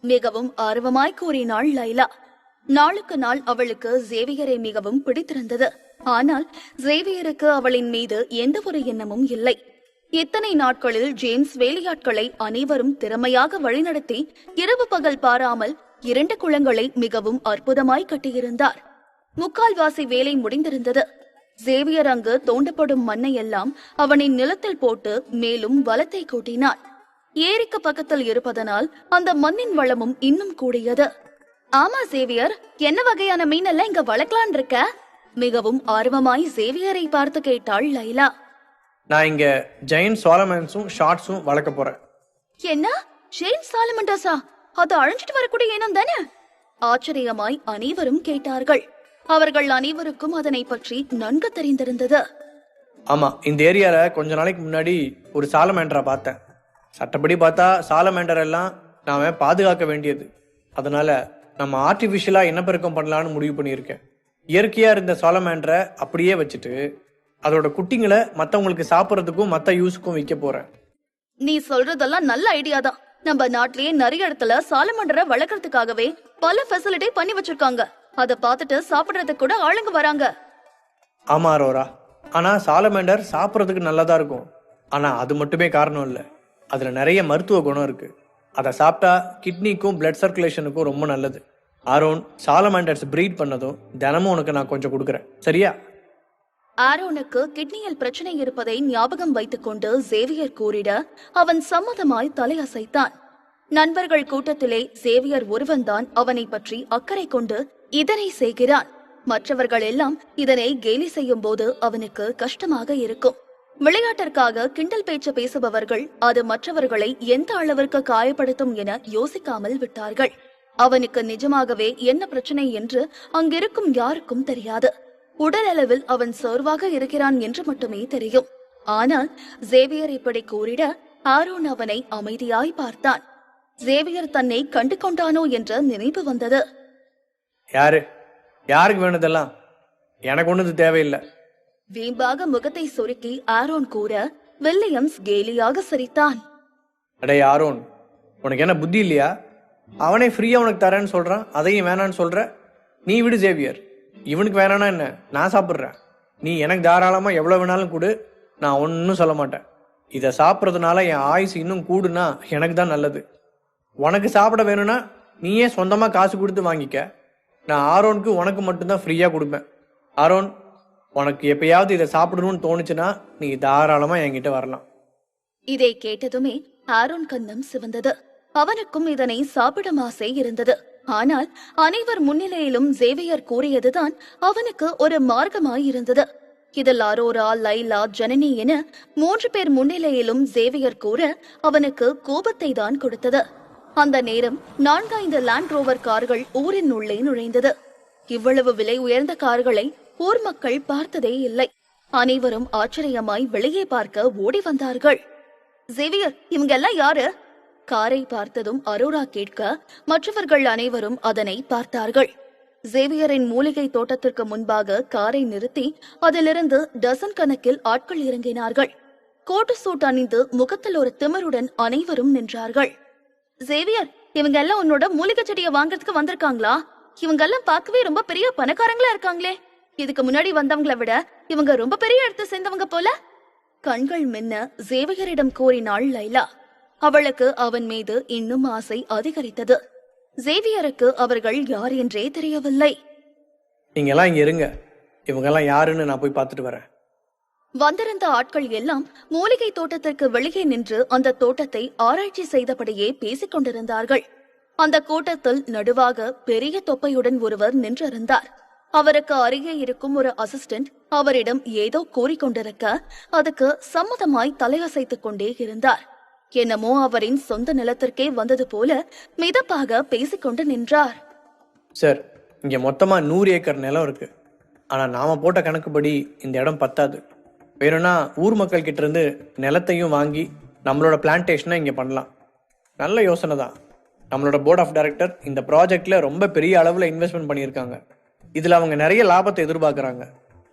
மிகவும் ஆர்வமாய் கூறினாள் லைலா. நாளுக்கு நாள் அவளுக்கு சேவியரை மிகவும் பிடித்திருந்தது. ஆனால் சேவியருக்கு அவளின் மீது எந்த ஒரு எண்ணமும் இல்லை. இத்தனை நாட்களில் ஜேம்ஸ் வேலையாட்களை அனைவரும் திறமையாக வழிநடத்தி இரவு பகல் பாராமல் 2 குளங்களை மிகவும் அற்புதமாய் கட்டியிருந்தார். முக்கால்வாசி வேலை முடிந்திருந்தது. சேவியர் அங்கு தோண்டப்படும் மண்ணை எல்லாம் அவனின் நிலத்தில் போட்டு மேலும் வளத்தை கூட்டினான். ஏரிக்கு பக்கத்தில் இருப்பதனால் அந்த மண்ணின் வளமும் இன்னும் கூடியது. ஆமா சேவியர், என்ன வகையான மீன் எல்லாம் இங்க வளர்க்கலான் இருக்க? மிகவும் ஆர்வமாய் சேவியரை பார்த்து கேட்டாள் லைலா. நான் இங்க ஜெயின் சாலமன்ஸும் ஷார்ட்ஸும் வளர்க்க போறேன். என்ன, ஜெயின் சாலமண்டஸா? அது அழிஞ்சிட்டு வரக்கூடிய இனம் தானே? ஆச்சரியமாய் அனைவரும் கேட்டார்கள். அவர்கள் அனைவருக்கும் அதனை பற்றி நன்கு தெரிந்திருந்தது. ஆமா, இந்த ஏரியால கொஞ்ச நாளைக்கு முன்னாடி ஒரு சாலமேண்டரை பார்த்தேன். சட்டப்படி பார்த்தா சாலமேண்டர் எல்லாம் நாம பாதுகாக்க வேண்டியது. அதனால நம்ம ஆர்டிபிஷியலா இனப்பெருக்கம் பண்ணலான்னு முடிவு பண்ணியிருக்கேன். இயற்கையா இருந்த சாலமேண்டரை அப்படியே வச்சுட்டு அதோட குட்டிங்களை மத்தவங்களுக்கு சாப்பிடறதுக்கும் மத்த யூஸுக்கும் வைக்க போறேன். நீ சொல்றதெல்லாம் நல்ல ஐடியா தான். நம்ம நாட்டிலேயே நிறைய இடத்துல சாலமண்டரை வளர்க்கறதுக்காகவே பல ஃபெசிலிட்டி பண்ணி வச்சிருக்காங்க. அத பார்த்துட்டு சாப்பிடுறதுக்கு கூட ஆளுங்க வராங்க. ஆமா ரோரா, ஆனா சாலமேண்டர் சாப்பிட்றதுக்கு நல்லதா இருக்கும். ஆனா அது மட்டுமே காரணம் இல்லை. அதுல நிறைய மருத்துவ குணம் இருக்கு. அதை சாப்பிட்டா கிட்னிக்கும் பிளட் சர்க்குலேஷனுக்கும் ரொம்ப நல்லது. ஆரோன், சாலமேண்டர்ஸ் பிரீட் பண்ணதும் தினமும் உனக்கு நான் கொஞ்சம் கொடுக்குறேன், சரியா? ஆரோனுக்கு கிட்னியில் பிரச்சனை இருப்பதை ஞாபகம் வைத்துக் கொண்டு சேவியர் கூறிட அவன் சம்மதமாய் தலையசைத்தான். நண்பர்கள் கூட்டத்திலே சேவியர் ஒருவன்தான் அவனை பற்றி அக்கறை கொண்டு இதனை செய்கிறான். மற்றவர்கள் எல்லாம் இதனை கேலி செய்யும் போது அவனுக்கு கஷ்டமாக இருக்கும். விளையாட்டிற்காக கிண்டல் பேச்சு பேசுபவர்கள் அது மற்றவர்களை எந்த அளவிற்கு காயப்படுத்தும் என யோசிக்காமல் விட்டார்கள். அவனுக்கு நிஜமாகவே என்ன பிரச்சனை என்று அங்கிருக்கும் யாருக்கும் தெரியாது. உடல் அளவில் அவன் சோர்வாக இருக்கிறான் என்று மட்டுமே தெரியும். ஆனால் சேவியர் இப்படி கூறிட ஆரோன் அவனை அமைதியாய் பார்த்தான். சேவியர் தன்னை கண்டு கொண்டானோ என்ற நினைவு வந்தது. யாருக்கு வேணுதெல்லாம்? எனக்கு ஒண்ணு தேவையில்லை. வீம்பாக முகத்தை சுருக்கி ஆரோன் கூற வில்லியம்ஸ் கேலியாக சிரித்தான். அடே ஆரோன், உனக்கு என்ன புத்தி இல்லையா? அவனே ஃப்ரீயா உனக்கு தரேன்னு சொல்றான், அதையும் வேணான்னு சொல்ற. நீ விடு சேவியர், இவனுக்கு வேணானா என்ன, நான் சாப்பிட்றேன். நீ எனக்கு தாராளமா எவ்வளவு வேணாலும் கொடு, நான் ஒன்னும் சொல்ல மாட்டேன். இதை சாப்பிட்றதுனால என் ஆயுசு இன்னும் கூடுனா எனக்கு தான் நல்லது. உனக்கு சாப்பிட வேணும்னா நீயே சொந்தமா காசு கொடுத்து வாங்கிக்க. நான் ஆரோனுக்கு உனக்கு மட்டும்தான் ஃப்ரீயா கொடுப்பேன். ஆரோன், உனக்கு எப்பயாவது இதை சாப்பிடணும்னு தோணுச்சுன்னா நீ தாராளமா என்கிட்ட வரலாம். இதை கேட்டதுமே ஆரோன் கண்ணம் சிவந்தது. அவனுக்கும் இதனை சாப்பிடும் ஆசை இருந்தது. ஆனால் அனைவர் முன்னிலையிலும் சேவியர் கூறியதுதான் அவனுக்கு ஒரு மார்க்கமாயிருந்தது. இதில் அரோரா, லைலா, ஜனனி என 3 பேர் முன்னிலையிலும் சேவியர் கூற அவனுக்கு கோபத்தை தான் கொடுத்தது. அந்த நேரம் 4-5 லேண்ட் ரோவர் கார்கள் ஊரின் உள்ளே நுழைந்தது. இவ்வளவு விலை உயர்ந்த கார்களை ஊர் மக்கள் பார்த்ததே இல்லை. அனைவரும் ஆச்சரியமாய் வெளியே பார்க்க ஓடி வந்தார்கள். சேவியர், இவங்க எல்லாம் யாரு? காரை பார்த்ததும் அரோரா கேட்க மற்றவர்கள் அனைவரும் அதனை பார்த்தார்கள். சேவியரின் மூலிகை தோட்டத்திற்கு முன்பாக காரை நிறுத்தி அதிலிருந்து டசன் கணக்கில் ஆட்கள் இறங்கினார்கள். கோட்டு சூட் அணிந்து முகத்தில் ஒரு திமிருடன் அனைவரும் நின்றார்கள். சேவியர், இவங்க எல்லாம் உன்னோட மூலிகை செடியை வாங்குறதுக்கு வந்திருக்காங்களா? இவங்க எல்லாம் பார்க்கவே ரொம்ப பெரிய பணக்காரங்களா இருக்காங்களே. இதுக்கு முன்னாடி வந்தவங்களை விட இவங்க ரொம்ப பெரிய இடத்தை சேர்ந்தவங்க போல. கண்கள் மின்ன சேவியரிடம் கூறினாள் லைலா. அவளுக்கு அவன் மீது இன்னும் ஆசை அதிகரித்தது. சேவியருக்கு அவர்கள் யார் என்றே தெரியவில்லை. நீங்க எல்லாம் இங்க இருங்க, இவங்க எல்லாம் யாருன்னு நான் போய் பார்த்துட்டு வரேன். வந்திருந்த ஆட்கள் எல்லாம் மூலிகை தோட்டத்திற்கு வெளியே நின்று அந்த தோட்டத்தை ஆராய்ச்சி செய்தபடியே பேசிக் கொண்டிருந்தார்கள். அந்த கூட்டத்தில் நடுவாக பெரிய தொப்பையுடன் ஒருவர் நின்றிருந்தார். அவருக்கு அருகே இருக்கும் ஒரு அசிஸ்டன்ட் அவரிடம் ஏதோ கூறிக்கொண்டிருக்க அதுக்கு சம்மதமாய் தலையசைத்துக் கொண்டே இருந்தார். என்னமோ அவரின் சொந்த நிலத்திற்கே வந்தது போல மிதப்பாக பேசிக்கொண்டு நின்றார். சார், இங்க மொத்தமா 100 ஏக்கர் நிலம் இருக்கு. ஆனா நாம போட்ட கணக்குப்படி இந்த இடம் பத்தாது. வேணும்னா ஊர் மக்கள் கிட்ட இருந்து நிலத்தையும் வாங்கி நம்மளோட பிளான்டேஷனை இங்க பண்ணலாம். நல்ல யோசனை தான். நம்மளோட போர்ட் ஆஃப் டைரக்டர் இந்த ப்ராஜெக்ட்ல ரொம்ப பெரிய அளவுல இன்வெஸ்ட்மெண்ட் பண்ணியிருக்காங்க. இதுல அவங்க நிறைய லாபத்தை எதிர்பார்க்கறாங்க.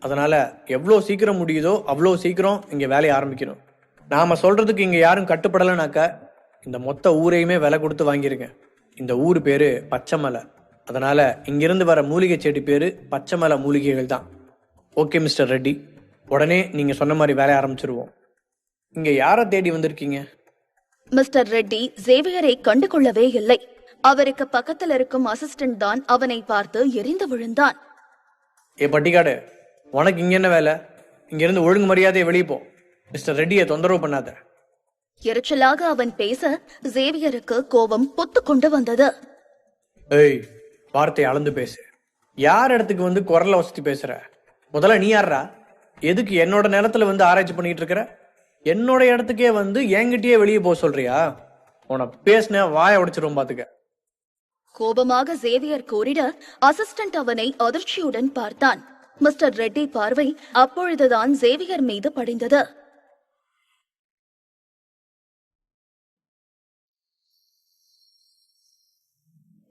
அதனால எவ்வளோ சீக்கிரம் முடியுதோ அவ்வளோ சீக்கிரம் இங்க வேலையை ஆரம்பிக்கணும். நாம சொல்றதுக்கு இங்க யாரும் கட்டுப்படலைனாக்கா இந்த மொத்த ஊரையுமே விலை கொடுத்து வாங்கிருங்க. இந்த ஊர் பேரு பச்சைமலை. அதனால இங்கிருந்து வர மூலிகை செடி பேரு பச்சைமலை மூலிகைகள் தான். ஓகே மிஸ்டர் ரெட்டி, உடனே நீங்க சொன்ன மாதிரி வேலையை ஆரம்பிச்சிருவோம். இங்க யாரை தேடி வந்திருக்கீங்க? மிஸ்டர் ரெட்டி சேவியரை கண்டுகொள்ளவே இல்லை. அவருக்கு பக்கத்தில் இருக்கும் அசிஸ்டன்ட் தான் அவனை பார்த்து எரிந்து விழுந்தான். ஏ பட்டிக்காடு, உனக்கு இங்க என்ன வேலை? இங்க இருந்து ஒழுங்கு மரியாதையை வெளியே போ. மிஸ்டர் ரெட்டியை தொந்தரவு பண்ணாத. எரிச்சலாக அவன் பேச சேவியருக்கு கோபம் பொத்து கொண்டு வந்தது. ஏய், வார்த்தையை அளந்து பேசு. யார் இடத்துக்கு வந்து குரலை வசதி பேசுற? முதல்ல நீ யாரா? எதுக்கு என்னோட நேரத்துல வந்து ஆராய்ச்சி பண்ணிட்டு இருக்கிற? என்னோட இடத்துக்கே வந்து என்கிட்டயே வெளியே போக சொல்றியா? உன பேசின வாய உடைச்சிரும் பாத்துக்க. கோபமாக சேவியர் கூறிட அசிஸ்டன்ட் அவனை அதிர்ச்சியுடன் பார்த்தான். மிஸ்டர் ரெட்டி பார்வை அப்பொழுதுதான் சேவியர் மீது படிந்தது.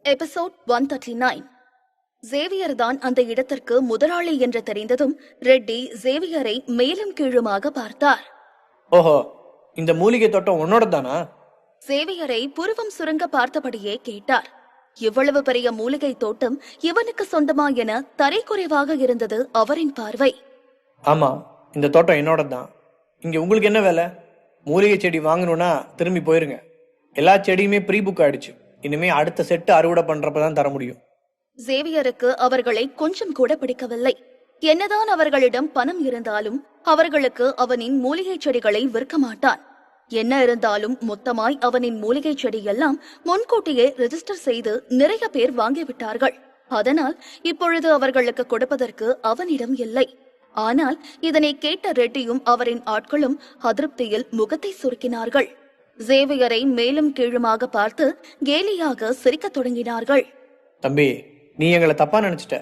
எபிசோட் 139. சேவியர் தான் அந்த இடத்திற்கு முதலாளி என்று தெரிந்ததும் ரெட்டி சேவியரை மேலும் கீழுமாக பார்த்தார். ஓஹோ, இந்த மூலிகை தோட்டம் உன்னோட தானா? சேவியரை புருவம் சுருங்க பார்த்தபடியே கேட்டார். இவ்வளவு பெரிய மூலிகை தோட்டம் இவனுக்கு சொந்தமா என தரைக்குறைவாக இருந்தது அவரின் பார்வை. ஆமா, இந்த தோட்டம் என்னோட தான். இங்க உங்களுக்கு என்ன வேலை? மூலிகை செடி வாங்கணும்னா திரும்பி போயிருங்க. எல்லா செடியுமே ப்ரீ புக் ஆயிடுச்சு. இனிமே அடுத்த செட்டு அறுவடை பண்றப்பதான் தர முடியும். சேவியருக்கு அவர்களை கொஞ்சம் கூட பிடிக்கவில்லை. என்னதான் அவர்களிடம் பணம் இருந்தாலும் அவர்களுக்கு அவனின் மூலிகை செடிகளை விற்க மாட்டான். என்ன இருந்தாலும் மொத்தமாய் அவனின் மூலிகை செடி எல்லாம் முன்கூட்டியே ரெஜிஸ்டர் செய்து நிறைய பேர் வாங்கிவிட்டார்கள். அதனால் இப்பொழுது அவர்களுக்கு கொடுப்பதற்கு அவனிடம் இல்லை. ஆனால் இதனை கேட்ட ரெட்டியும் அவரின் ஆட்களும் அதிருப்தியில் முகத்தை சுருக்கினார்கள். சேவியரை மேலும் கீழுமாக பார்த்து கேலியாக சிரிக்கத் தொடங்கினார்கள். தம்பி, நீ எங்களை தப்பா நினைச்சிட்ட.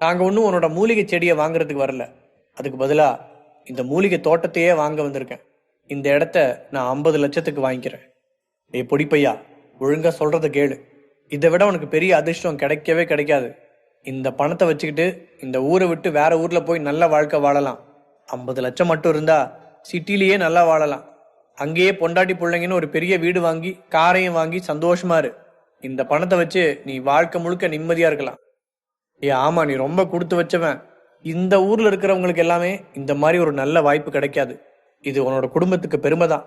நாங்க ஒன்னும் உன்னோட மூலிகை செடியை வாங்குறதுக்கு வரல. அதுக்கு பதிலா இந்த மூலிகை தோட்டத்தையே வாங்க வந்திருக்கேன். இந்த இடத்த நான் 50 லட்சத்துக்கு வாங்கிக்கிறேன். ஏ பொடிப்பையா, ஒழுங்கா சொல்றத கேளு. இதை விட உனக்கு பெரிய அதிர்ஷ்டம் கிடைக்கவே கிடைக்காது. இந்த பணத்தை வச்சுக்கிட்டு இந்த ஊரை விட்டு வேற ஊர்ல போய் நல்ல வாழ்க்கை வாழலாம். 50 லட்சம் மட்டும் இருந்தா சிட்டிலேயே நல்லா வாழலாம். அங்கேயே பொண்டாட்டி பிள்ளைங்கன்னு ஒரு பெரிய வீடு வாங்கி காரையும் வாங்கி சந்தோஷமா இரு. இந்த பணத்தை வச்சு நீ வாழ்க்கை முழுக்க நிம்மதியா இருக்கலாம். ஏ ஆமா, நீ ரொம்ப கொடுத்து வச்சவன். இந்த ஊர்ல இருக்கிறவங்களுக்கு எல்லாமே இந்த மாதிரி ஒரு நல்ல வாய்ப்பு கிடைக்காது. இது உன்னோட குடும்பத்துக்கு பெருமைதான்.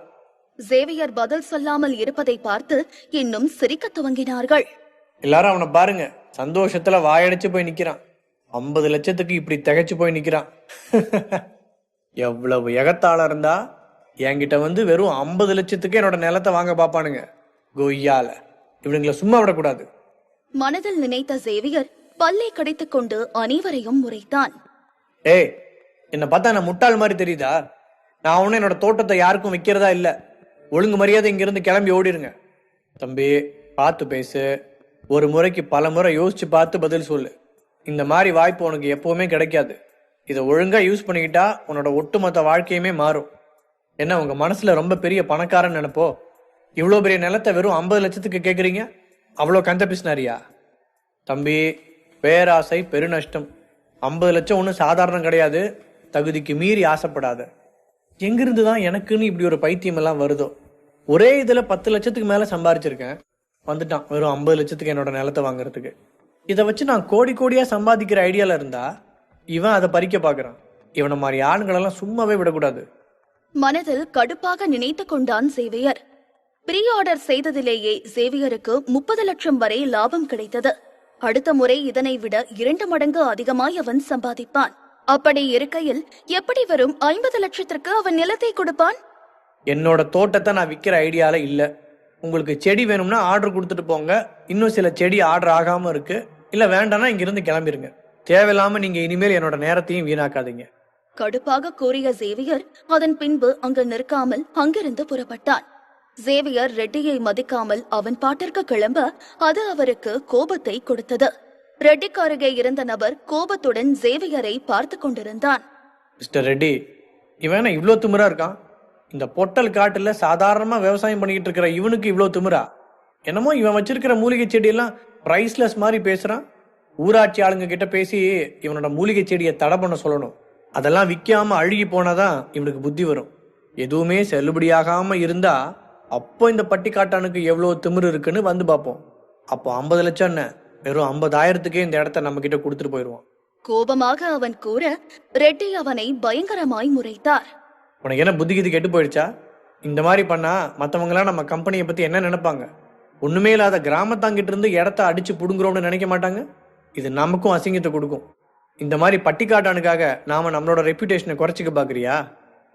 சேவியர் பதில் சொல்லாமல் இருப்பதை பார்த்து இன்னும் சிரிக்க துவங்கினார்கள். எல்லாரும் அவனை பாருங்க, சந்தோஷத்துல வாயடைச்சு போய் நிக்கிறான். 50 லட்சத்துக்கு இப்படி திகைச்சு போய் நிக்கிறான். எவ்வளவு எகத்தாள இருந்தா என்கிட்ட வந்து வெறும் 50 லட்சத்துக்கு என்னோட நிலத்தை வாங்க பாப்பானுங்க. கொய்யால இவனுங்களை சும்மா விடக்கூடாது. மனதில் நினைத்த சேவியர் பல்லை கடித்துக் கொண்டு அனைவரையும் முறைத்தான். ஏய், என்ன பார்த்தா நான் முட்டாள் மாதிரி தெரியுதா? நான் ஒன்னும் என்னோட தோட்டத்தை யாருக்கும் விற்கிறதா இல்ல. ஒழுங்கு மரியாதை இங்கிருந்து கிளம்பி ஓடிடுங்க. தம்பி, பார்த்து பேசு. ஒரு முறைக்கு பல முறை யோசிச்சு பார்த்து பதில் சொல்லு. இந்த மாதிரி வாய்ப்பு உனக்கு எப்பவுமே கிடைக்காது. இதை ஒழுங்கா யூஸ் பண்ணிக்கிட்டா உன்னோட ஒட்டுமொத்த வாழ்க்கையுமே மாறும். என்ன உங்க மனசுல ரொம்ப பெரிய பணக்காரன் நினைப்போ? இவ்வளவு பெரிய நிலத்தை வெறும் 50 லட்சத்துக்கு கேக்குறீங்க? அவ்வளோ கந்த பிசினாரியா? தம்பி, பேராசை பெருநஷ்டம். 50 லட்சம் ஒன்றும் சாதாரணம் கிடையாது. தகுதிக்கு மீறி ஆசைப்படாத. எங்கிருந்து தான் எனக்குன்னு இப்படி ஒரு பைத்தியம் எல்லாம் வருதோ? ஒரே இதுல 10 லட்சத்துக்கு மேல சம்பாரிச்சிருக்கேன். வந்துட்டான் வெறும் 50 லட்சத்துக்கு என்னோட நிலத்தை வாங்குறதுக்கு. இதை வச்சு நான் கோடி கோடியா சம்பாதிக்கிற ஐடியால இருந்தா இவன் அதை பறிக்க பாக்குறான். இவனை மாதிரி ஆளுங்களெல்லாம் சும்மாவே விடக்கூடாது. மனதில் கடுப்பாக நினைத்து கொண்டான் சேவியர். ப்ரீ ஆர்டர் செய்ததிலேயே சேவியருக்கு 30 லட்சம் வரை லாபம் கிடைத்தது. அடுத்த முறை இதனை விட 2 மடங்கு அதிகமாய் அவன் சம்பாதிப்பான். அப்படி இருக்கையில் எப்படி வரும் 50 லட்சத்திற்கு அவன் நிலத்தை கொடுப்பான்? என்னோட தோட்டத்தை நான் விற்கிற ஐடியால இல்ல. உங்களுக்கு செடி வேணும்னா ஆர்டர் கொடுத்துட்டு போங்க. இன்னும் சில செடி ஆர்டர் ஆகாம இருக்கு. இல்ல வேண்டாம்னா இங்கிருந்து கிளம்பிருங்க. தேவையில்லாம நீங்க இனிமேல் என்னோட நேரத்தையும் வீணாக்காதீங்க. கடுப்பாக கூறிய சேவியர் அதன் பின்பு அங்கு நிற்காமல் அங்கிருந்து புறப்பட்டான். சேவியர் ரெட்டியை மதிக்காமல் அவன் பாட்டிற்கு கிளம்ப அது அவருக்கு கோபத்தை கொடுத்தது. ரெட்டிக்கு அருகே இருந்த நபர் கோபத்துடன் சேவியரை பார்த்து கொண்டிருந்தான். மிஸ்டர் ரெட்டி, இவன் இவ்ளோ திமிரா இருக்கான். இந்த பொட்டல் காட்டுல சாதாரணமா விவசாயம் பண்ணிக்கிட்டு இருக்கிற இவனுக்கு இவ்ளோ திமிரா? என்னமோ இவன் வச்சிருக்கிற மூலிகை செடியெல்லாம் பிரைஸ்லெஸ் மாதிரி பேசுறான். ஊராட்சி ஆளுங்க கிட்ட பேசி இவனோட மூலிகை செடியை தடை பண்ண சொல்லணும். அதெல்லாம் விற்காம அழுகி போனாதான் இவனுக்கு புத்தி வரும். எதுவுமே செல்லுபடியாகாம இருந்தா அப்போ இந்த பட்டிக்காட்டானுக்கு எவ்வளவு திமிரு இருக்குன்னு வந்து பார்ப்போம். அப்போ 50 லட்சம் என்ன, வெறும் 50,000க்கே இந்த இடத்த நம்ம கிட்ட கொடுத்துட்டு போயிடுவான். கோபமாக அவன் கூற ரெட்டி அவனை பயங்கரமாய் முறைத்தார். உனக்கு என்ன புத்திகிதி கெட்டு போயிடுச்சா? இந்த மாதிரி பண்ணா மற்றவங்களாம் நம்ம கம்பெனியை பத்தி என்ன நினைப்பாங்க? ஒண்ணுமே இல்லாத கிராமத்தாங்கிட்ட இருந்து இடத்த அடிச்சு புடுங்குறோம்னு நினைக்க மாட்டாங்க? இது நமக்கும் அசிங்கத்தை கொடுக்கும். இந்த மாதிரி பட்டிக்காட்டானுக்காக நாம நம்மளோட ரெப்யூட்டேஷனை குறைச்சிக்க பாக்குறியா?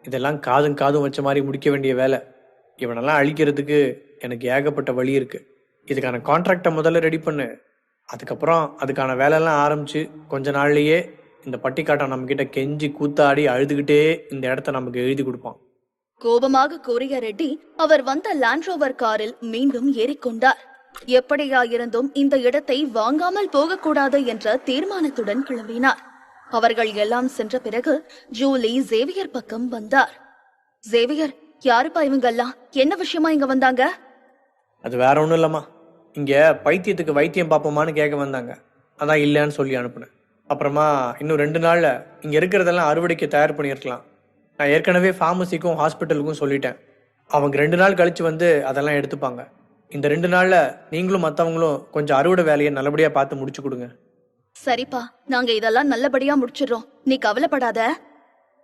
இதெல்லாம் காதும் வச்ச மாதிரி முடிக்க வேண்டிய வேலை. இவனெல்லாம் அழிக்கிறதுக்கு எனக்கு ஏகப்பட்ட வழி இருக்கு. இதுக்கான கான்ட்ராக்டை முதல்ல ரெடி பண்ணு. அதுக்கப்புறம் அதுக்கான வேலையெல்லாம் ஆரம்பிச்சு கொஞ்ச நாள்லயே இந்த பட்டிக்காட்டான் நம்ம கிட்ட கெஞ்சி கூத்தாடி அழுதுகிட்டே இந்த இடத்த நமக்கு எழுதி கொடுப்பான். கோபமாக கூறிய ரெட்டி அவர் வந்த லேண்ட் ரோவர் காரில் மீண்டும் ஏறிக்கொண்டார். எப்படியாயிருந்தும் இந்த இடத்தை வாங்காமல் போகக்கூடாது என்ற தீர்மானத்துடன் கிளம்பினார். அவர்கள் எல்லாம் சென்ற பிறகு ஜூலி சேவியர் பக்கம் வந்தார். சேவியர், யாருப்பா இவங்கெல்லாம்? என்ன விஷயமா இங்க வந்தாங்க? அது வேற ஒண்ணும் இல்லம்மா. இங்க பைத்தியத்துக்கு வைத்தியம் பார்ப்போமான்னு கேட்க வந்தாங்க. அதான் இல்லைன்னு சொல்லி அனுப்புனேன். அப்புறமா இன்னும் 2 நாள்ல இங்க இருக்கிறதெல்லாம் அறுவடைக்கு தயார் பண்ணியிருக்கலாம். நான் ஏற்கனவே ஃபார்மசிக்கும் ஹாஸ்பிட்டலுக்கும் சொல்லிட்டேன். அவங்க 2 நாள் கழிச்சு வந்து அதெல்லாம் எடுத்துப்பாங்க. இந்த 2 நாள்ல நீங்களும் மற்றவங்களும் கொஞ்சம் அறுவடை வேலையை நல்லபடியா பார்த்து முடிச்சு கொடுங்க. சரிப்பா, நாங்க இதெல்லாம் நல்லபடியா முடிச்சிடறோம், நீ கவலைப்படாத.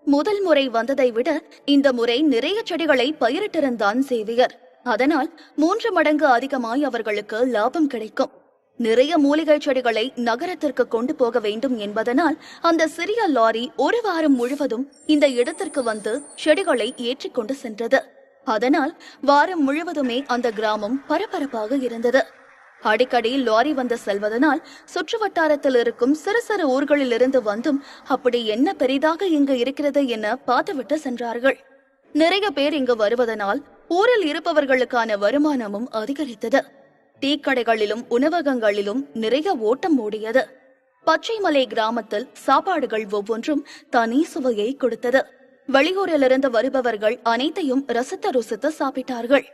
முதல் முறை வந்ததை விட இந்த முறை நிறைய செடிகளை பயிரிட்டிருந்தான் சேவியர். அதனால் 3 மடங்கு அதிகமாய் அவர்களுக்கு லாபம் கிடைக்கும். நிறைய மூலிகை செடிகளை நகரத்திற்கு கொண்டு போக வேண்டும் என்பதனால் அந்த சிறிய லாரி 1 வாரம் முழுவதும் இந்த இடத்திற்கு வந்து செடிகளை ஏற்றிக்கொண்டு சென்றது. அதனால் வாரம் முழுவதுமே அந்த கிராமம் பரபரப்பாக இருந்தது. அடிக்கடி லாரி வந்து செல்வதனால் சுற்று வட்டாரத்தில் இருக்கும் சிறு சிறு ஊர்களில் இருந்து வந்தும் அப்படி என்ன பெரிதாக இங்கு இருக்கிறது என பார்த்துவிட்டு சென்றார்கள். நிறைய பேர் இங்கு வருவதனால் ஊரில் இருப்பவர்களுக்கான வருமானமும் அதிகரித்தது. டீ கடைகளிலும் உணவகங்களிலும் நிறைய ஓட்டம் ஓடியது. பச்சைமலை கிராமத்தில் சாப்பாடுகள் ஒவ்வொன்றும் தனி சுவையை கொடுத்தது. வெளியூரிலிருந்து வருபவர்கள் அனைத்தையும் ரசித்து சாப்பிட்டார்கள்.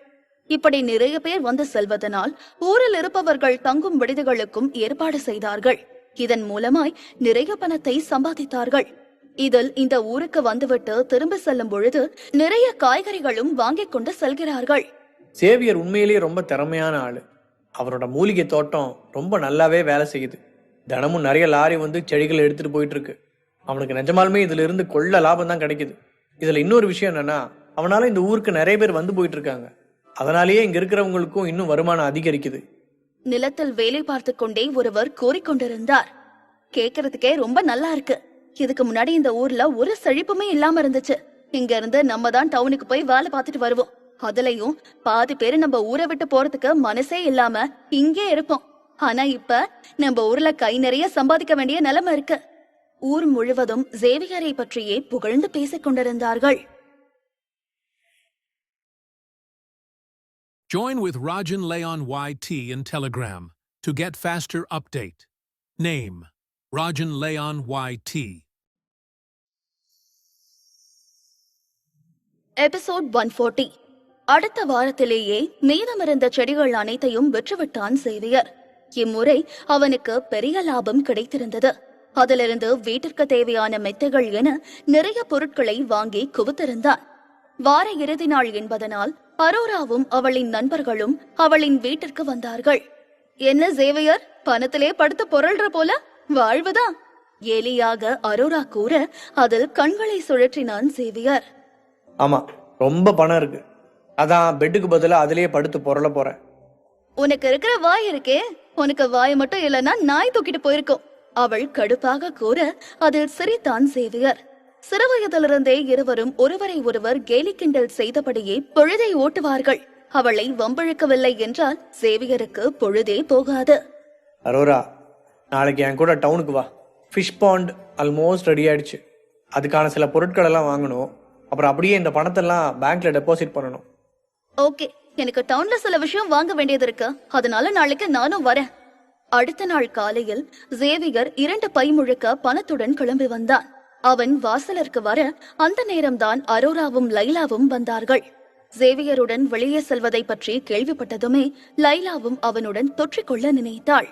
இப்படி நிறைய பேர் வந்து செல்வதனால் ஊரில் இருப்பவர்கள் தங்கும் விடுதிகளுக்கும் ஏற்பாடு செய்தார்கள். இதன் மூலமாய் நிறைய பணத்தை சம்பாதித்தார்கள். இதில் இந்த ஊருக்கு வந்துவிட்டு திரும்ப செல்லும் பொழுது நிறைய காய்கறிகளும் வாங்கிக் கொண்டு செல்கிறார்கள். சேவியர் உண்மையிலேயே ரொம்ப திறமையான ஆளு. அவரோட மூலிகை தோட்டம் ரொம்ப நல்லாவே வேலை செய்யுது. தினமும் நிறைய லாரி வந்து செடிகள் எடுத்துட்டு போயிட்டு இருக்கு. அவனுக்கு நிஜமாலுமே இதுல இருந்து கொள்ள லாபம் தான் கிடைக்குது. இதுல இன்னொரு விஷயம் என்னன்னா, அவனால இந்த ஊருக்கு நிறைய பேர் வந்து போயிட்டு இருக்காங்க. அதனாலேயே இங்க இருக்கிறவங்களுக்கும் இன்னும் வருமானம் அதிகரிக்குது. நிலத்தில் வேலை பார்த்து கொண்டே ஒருவர் கூறிக்கொண்டிருந்தார். கேக்குறதுக்கே ரொம்ப நல்லா இருக்கு. இதுக்கு முன்னாடி இந்த ஊர்ல ஒரு செழிப்புமே இல்லாம இருந்துச்சு. இங்க இருந்து நம்ம தான் டவுனுக்கு போய் வேலை பார்த்துட்டு வருவோம். அதுலயும் பாதி பேரு நம்ம ஊரை விட்டு போறதுக்கு மனசே இல்லாம இங்கே இருப்போம். ஆனா இப்ப நம்ம ஊர்ல கை நிறைய சம்பாதிக்க வேண்டிய நிலைமை இருக்கு. ஊர் முழுவதும் சேவியரை பற்றியே புகழ்ந்து பேசிக் கொண்டிருந்தார்கள். Join with Rajan Leon YT in Telegram to get faster update. Name: Rajan Leon YT. Episode 140. அடுத்த வாரத்திலேயே மீதமிருந்த செடிகள் அனைத்தையும் விற்றுவிட்டான் சேவியர். இம்முறை அவனுக்கு பெரிய லாபம் கிடைத்திருந்தது. அதிலிருந்து வீட்டிற்கு தேவையான மெத்தைகள் என நிறைய பொருட்களை வாங்கி குவித்திருந்தான். வார இறுதி நாள் என்பதனால் அரோராவும் அவளின் நண்பர்களும் அவளின் வீட்டிற்கு வந்தார்கள். என்ன சேவியர், பணத்திலே படுத்து பொருள்ற போல வாழ்வுதான், ஏலியாக அரோரா கூற அதில் கண்களை சுழற்றினான் சேவியர். ஆமா, ரொம்ப பணம் இருக்கு, அதான் பெட்டுக்கு பதிலா அதிலேயே படுத்து பொருள போறேன். உனக்கு இருக்கிற வாய் இருக்கே, உனக்கு வாய் மட்டும் இல்லைன்னா நாய் தூக்கிட்டு போயிருக்கும், அவள் கடுப்பாக கூற அதில் சிரித்தான் சேவியர். சிறுவயதிலிருந்தே இருவரும் ஒருவரை ஒருவர் கேலி கிண்டல் செய்தபடியே பொழுதை ஓட்டுவார்கள். அவளை வம்பிழுக்கவில்லை என்றால் சேவியருக்கு பொழுதே போகாது. அரோரா, நாளைக்கு என் கூட டவுனுக்கு வா. ஃபிஷ் பாண்ட் ஆல்மோஸ்ட் ரெடி ஆயிடுச்சு. அதுக்கான சில பொருட்கள் எல்லாம் வாங்கணும். அப்புறம் அப்படியே இந்த பணத்தெல்லாம் பேங்க்ல டெபாசிட் பண்ணணும். ஓகே, எனக்கு டவுன்ல சில விஷயம் வாங்க வேண்டியது இருக்கு, அதனால நாளைக்கு நானும் வரேன். அடுத்த நாள் காலையில் சேவியர் 2 பை முழுக்க பணத்துடன் கிளம்பி வந்தான். அவன் வாசலருக்கு வர அந்த நேரம்தான் அரோராவும் லைலாவும் வந்தார்கள். சேவியருடன் வெளியே செல்வதை பற்றி கேள்விப்பட்டதுமே லைலாவும் அவனுடன் தொற்றிக்கொள்ள நினைத்தாள்.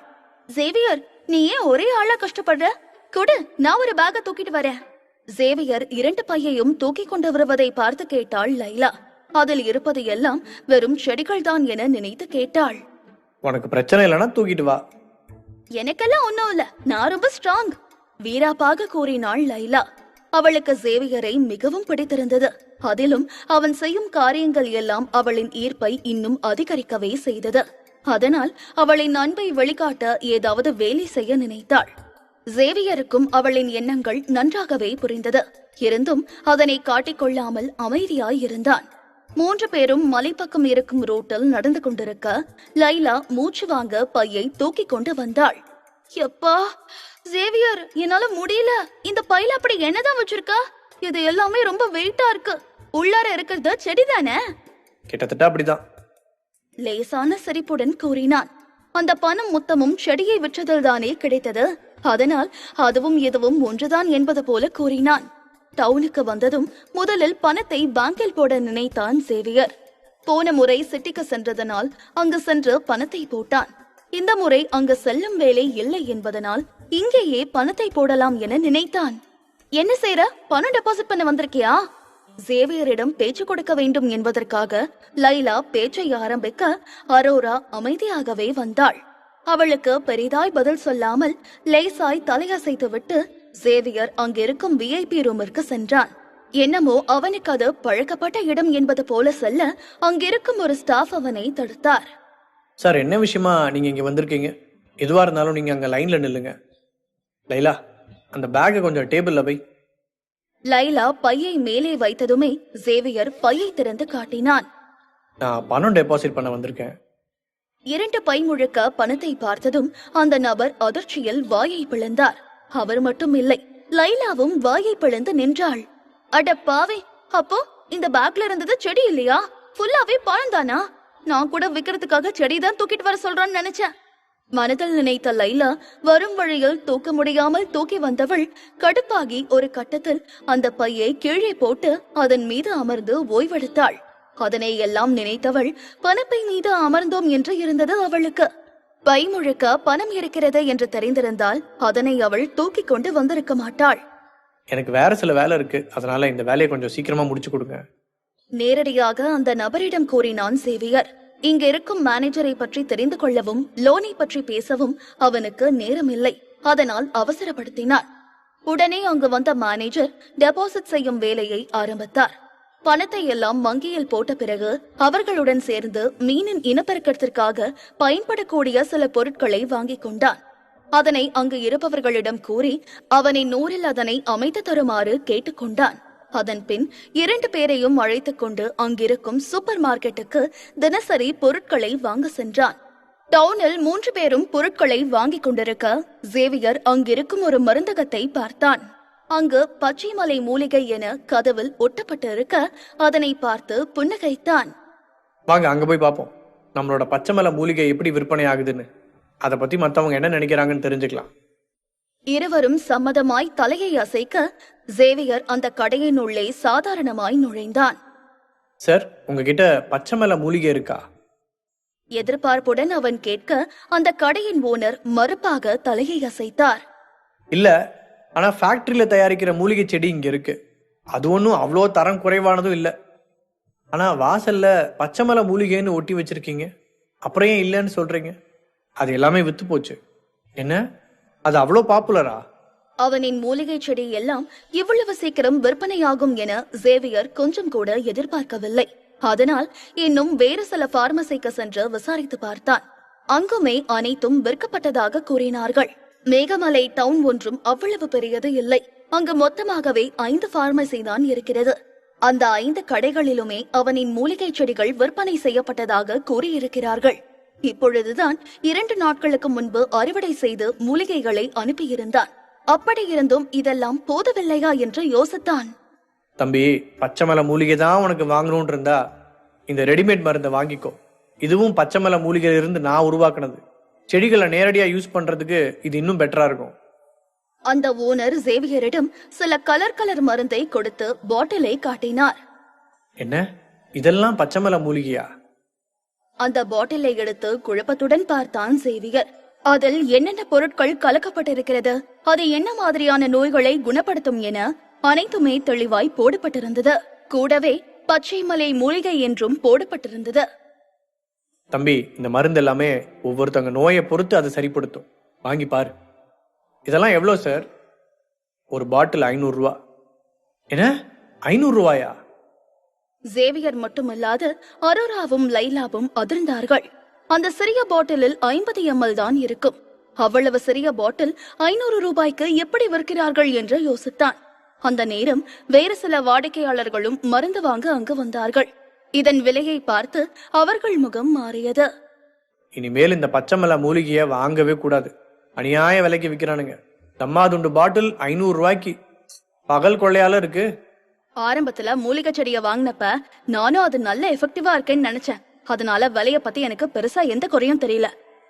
சேவியர், நீ ஏன் ஒரே ஆளா கஷ்டப்படுற? கொடு, நான் ஒரு பேக தூக்கிட்டு வரேன். சேவியர் 2 பையையும் தூக்கி கொண்டு வருவதை பார்த்து கேட்டாள் லைலா. அதில் இருப்பது எல்லாம் வெறும் செடிகள் தான் என நினைத்து கேட்டாள். உனக்கு பிரச்சனை இல்லைன்னா தூக்கிட்டு வா. எனக்கெல்லாம் ஒன்னும் இல்ல, நான் ரொம்ப ஸ்ட்ராங், வீராப்பாக கூறினாள் லைலா. அவளுக்கு சேவியரை மிகவும் பிடித்திருந்தது. அதிலும் அவன் செய்யும் காரியங்கள் எல்லாம் அவளின் ஈர்ப்பை இன்னும் அதிகரிக்கவே செய்தது. அதனால் அவளின் அன்பை வெளிக்காட்ட ஏதாவது வேலை செய்ய நினைத்தாள். சேவியருக்கும் அவளின் எண்ணங்கள் நன்றாகவே புரிந்தது. இருந்தும் அதனை காட்டிக்கொள்ளாமல் அமைதியாய் இருந்தான். 3 பேரும் மலைப்பக்கம் இருக்கும் ரோட்டில் நடந்து கொண்டிருக்க லைலா மூச்சு வாங்க பையை தூக்கி கொண்டு வந்தாள். எப்பா சேவியர், என்னால முடியல, இந்த பையில அப்படி என்னதான் வச்சிருக்கா? இது எல்லாமே ரொம்ப வெயிட்டா இருக்கு, உள்ளார இருக்கிறது செடிதானே? கிட்டத்தட்ட அப்படிதான், லேசான சிரிப்புடன் கூறினான். அந்த பணம் மொத்தமும் செடியை விற்றதில் தானே கிடைத்தது, அதனால் அதுவும் இதுவும் ஒன்றுதான் என்பது போல கூறினான். டவுனுக்கு வந்ததும் முதலில் பணத்தை பேங்கில் போட நினைத்தான் சேவியர். போன முறை சிட்டிக்கு சென்றதனால் அங்கு சென்று பணத்தை போட்டான். இந்த முறை அங்கு செல்லும் வேலை இல்லை என்பதனால் இங்கேயே பணத்தை போடலாம் என நினைத்தான். என்ன செய்ற, பணம் டெபாசிட் பண்ண வந்திருக்கியா? சேவியரிடம் பேச்சு கொடுக்க வேண்டும் என்பதற்காக லைலா பேச்சை ஆரம்பிக்க அரோரா அமைதியாகவே வந்தாள். அவளுக்கு பெரிதாய் பதில் சொல்லாமல் லேசாய் தலையசைத்து விட்டு சேவியர் அங்கிருக்கும் விஐபி ரூமிற்கு சென்றான். என்னமோ அவனுக்கு அது பழக்கப்பட்ட இடம் என்பது போல செல்ல அங்கிருக்கும் ஒரு ஸ்டாஃப் அவனை தடுத்தார். சார், என்ன விஷயமா நீங்க இங்க வந்திருக்கீங்க? எதுவா இருந்தாலும் நீங்க அங்க லைன்ல நில்லுங்க. லைலா, அந்த பேக்கை கொஞ்சம் டேபிள்ல வை. லைலா பையை மேலே வைத்ததுமே சேவியர் பையை திறந்து காட்டினான். நான் பணம் டெபாசிட் பண்ண வந்திருக்கேன். 2 பை முழுக்க பணத்தை பார்த்ததும் அந்த நபர் அதிர்ச்சியில் வாயை பிளந்தார். அவர் மட்டும் இல்லை, லைலாவும் வாயை பிளந்து நின்றாள். அட பாவே, அப்போ இந்த பேக்ல இருந்தது செடி இல்லையா? ஃபுல்லாவே பணம் தானா? நான் கூட விக்கிறதுக்காக செடிதான் தூக்கிட்டு வர சொல்றான்னு நினைச்சேன். மனதில் நினைத்த லைலா வரும் வழியில் தூக்க முடியாமல் தூக்கி வந்தவள் கடுப்பாகி ஒரு கட்டத்தில் அந்த பையை கீழே போட்டு அதன் மீது அமர்ந்து ஓய்வெடுத்தாள். அதனை எல்லாம் நினைத்தவள் பணப்பை மீது அமர்ந்தோம் என்று இருந்தது அவளுக்கு. பை முழுக்க பணம் இருக்கிறது என்று தெரிந்திருந்தால் அதனை அவள் தூக்கி கொண்டு வந்திருக்க மாட்டாள். எனக்கு வேற சில வேலை இருக்கு, அதனால இந்த வேலையை கொஞ்சம் சீக்கிரமா முடிச்சு கொடுங்க. நேரடியாக அந்த நபரிடம் கூறினான் சேவியர். இங்க இருக்கும் மேனேஜரை பற்றி தெரிந்து கொள்ளவும் லோனை பற்றி பேசவும் அவனுக்கு நேரம் இல்லை. அதனால் அவசரப்படுத்தினார். உடனே அங்கு வந்த மேனேஜர் டெபாசிட் செய்யும் வேலையை ஆரம்பித்தார். பணத்தை எல்லாம் வங்கியில் போட்ட பிறகு அவர்களுடன் சேர்ந்து மீனின் இனப்பெருக்கத்திற்காக பயன்படக்கூடிய சில பொருட்களை வாங்கிக் கொண்டான். அதனை அங்கு இருப்பவர்களிடம் கூறி அவனை 100இல் அதனை அமைத்து தருமாறு கேட்டுக்கொண்டான். அதன் பின் 2 பேரையும் அழைத்துக் கொண்டு அங்கிருக்கும் சூப்பர் மார்க்கெட்டுக்கு தினசரி பொருட்களை வாங்க சென்றான். டவுனில் 3 பேரும் பொருட்களை வாங்கிக் கொண்டிருக்க சேவியர் அங்கிருக்கும் ஒரு மருந்தகத்தை பார்த்தான். அங்கு பச்சைமலை மூலிகை என கதவில் ஒட்டப்பட்டிருக்க அதனை பார்த்து புன்னகைத்தான். வாங்க அங்க போய் பார்ப்போம், நம்மளோட பச்சைமலை மூலிகை எப்படி விற்பனை ஆகுதுன்னு. அதை பத்தி மத்தவங்க என்ன நினைக்கிறாங்கன்னு தெரிஞ்சுக்கலாம். இருவரும் சம்மதமாய் தலையை அசைக்க சேவியர் அந்த கடையின் உள்ளே சாதாரணமாய் நுழைந்தான். சார், உங்ககிட்ட பச்சைமலை மூலிகை இருக்கா? எதிர்பார்ப்புடன் அவன் கேட்க அந்த கடையின் ஓனர் மறுப்பாக தலையை அசைத்தார். இல்ல, ஆனா ஃபேக்டரியில தயாரிக்கிற மூலிகை செடி இங்க இருக்கு. அது ஒன்றும் அவ்வளோ தரம் குறைவானதும் இல்ல. ஆனா வாசல்ல பச்சை மலை மூலிகைன்னு ஒட்டி வச்சிருக்கீங்க, அப்புறம் ஏன் இல்லைன்னு சொல்றீங்க? அது எல்லாமே வித்து போச்சு. என்ன, அது அவ்வளோ பாப்புலரா? அவனின் மூலிகை செடி எல்லாம் இவ்வளவு சீக்கிரம் விற்பனையாகும் என சேவியர் கொஞ்சம் கூட எதிர்பார்க்கவில்லை. அதனால் இன்னும் வேறு சில பார்மசிக்கு சென்று விசாரித்து பார்த்தான். அங்குமே அனைத்தும் விற்கப்பட்டதாக கூறினார்கள். மேகமலை டவுன் ஒன்றும் அவ்வளவு பெரியது இல்லை. அங்கு மொத்தமாகவே 5 பார்மசி தான் இருக்கிறது. அந்த 5 கடைகளிலுமே அவனின் மூலிகை செடிகள் விற்பனை செய்யப்பட்டதாக கூறியிருக்கிறார்கள். இப்பொழுதுதான் 2 நாட்களுக்கு முன்பு அறுவடை செய்து மூலிகைகளை அனுப்பியிருந்தான். அப்படி இருந்தும் இதெல்லாம் போதவில்லையா என்று யோசித்தான். தம்பி, பச்சை மலை மூலிகை தான் உனக்கு வாங்கணும்னு இருந்தா இந்த ரெடிமேட் மருந்தை வாங்கிக்கோ. இதுவும் பச்சை மலை மூலிகையில இருந்து நான் உருவாக்குனது. செடிகளை நேரடியா யூஸ் பண்றதுக்கு இது இன்னும் பெட்டரா இருக்கும். அந்த ஓனர் சேவியரிடம் சில கலர் மருந்தை கொடுத்து பாட்டிலை காட்டினார். என்ன, இதெல்லாம் பச்சை மலை மூலிகையா? அந்த பாட்டிலை எடுத்து குழப்பத்துடன் பார்த்தான் சேவியர். அதில் என்னென்ன பொருட்கள் கலக்கப்பட்டிருக்கிறது, அது என்ன மாதிரியான நோய்களை குணப்படுத்தும் என அனைத்துமே தெளிவாய் போடப்பட்டிருந்தது. கூடவே பச்சை மலை மூலிகை என்றும் போடப்பட்டிருந்தது. தம்பி, இந்த மருந்து எல்லாமே ஒவ்வொருத்தவங்க நோயை பொறுத்து அதை சரிப்படுத்தும். வாங்கி பாரு. இதெல்லாம் எவ்வளோ சார்? ஒரு பாட்டில் 500 ரூபா. என்ன, 500 ரூபாயா? சேவியர் மட்டுமல்லாது அரோராவும் லைலாவும் அதிர்ந்தார்கள். அந்த சிறிய பாட்டிலில் 50 ml தான் இருக்கும். அவ்வளவு சிறிய பாட்டில் 500 ரூபாய்க்கு எப்படி விற்கிறார்கள் என்று யோசித்தான். அந்த நேரம் வேறு சில வாடிக்கையாளர்களும் மருந்து வாங்க அங்கு வந்தார்கள். இதன் விலையை பார்த்து அவர்கள் முகம் மாறியது. இனிமேல் இந்த பச்சை மலை மூலிகையை வாங்கவே கூடாது. அநியாய விலைக்கு விற்கிறானுங்க. தம்மாதுண்டு பாட்டில் 500 ரூபாய்க்கு. பகல் கொள்ளையால இருக்கு. ஆரம்பத்துல மூலிகை செடியை வாங்கினப்ப நானும் அது நல்ல எஃபெக்டிவா இருக்கேன்னு நினைச்சேன். அதனால விலைய பத்தி எனக்கு பெருசா எந்த குறையும் தெரியல.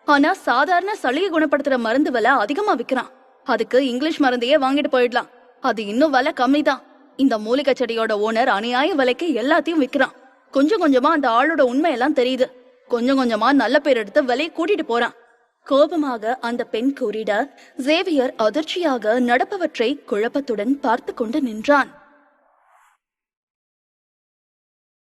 ஆனா சாதாரண சளியை குணப்படுத்துற மருந்து விலை அதிகமா விக்கிறான். அதுக்கு இங்கிலீஷ் மருந்தையே வாங்கிட்டு போயிடலாம். அது இன்னும் விலை கம்மிதான். இந்த மூலிகை செடியோட ஓனர் அநியாய விலைக்கு எல்லாத்தையும் விக்கிறான். கொஞ்சம் கொஞ்சமா அந்த ஆளோட உண்மையெல்லாம் தெரியுது. கொஞ்சம் கொஞ்சமா நல்ல பேர் எடுத்து விலையை கூட்டிட்டு போறான். கோபமாக அந்த பெண் கூறிட சேவியர் அதிர்ச்சியாக நடப்பவற்றை குழப்பத்துடன் பார்த்து கொண்டு நின்றான்.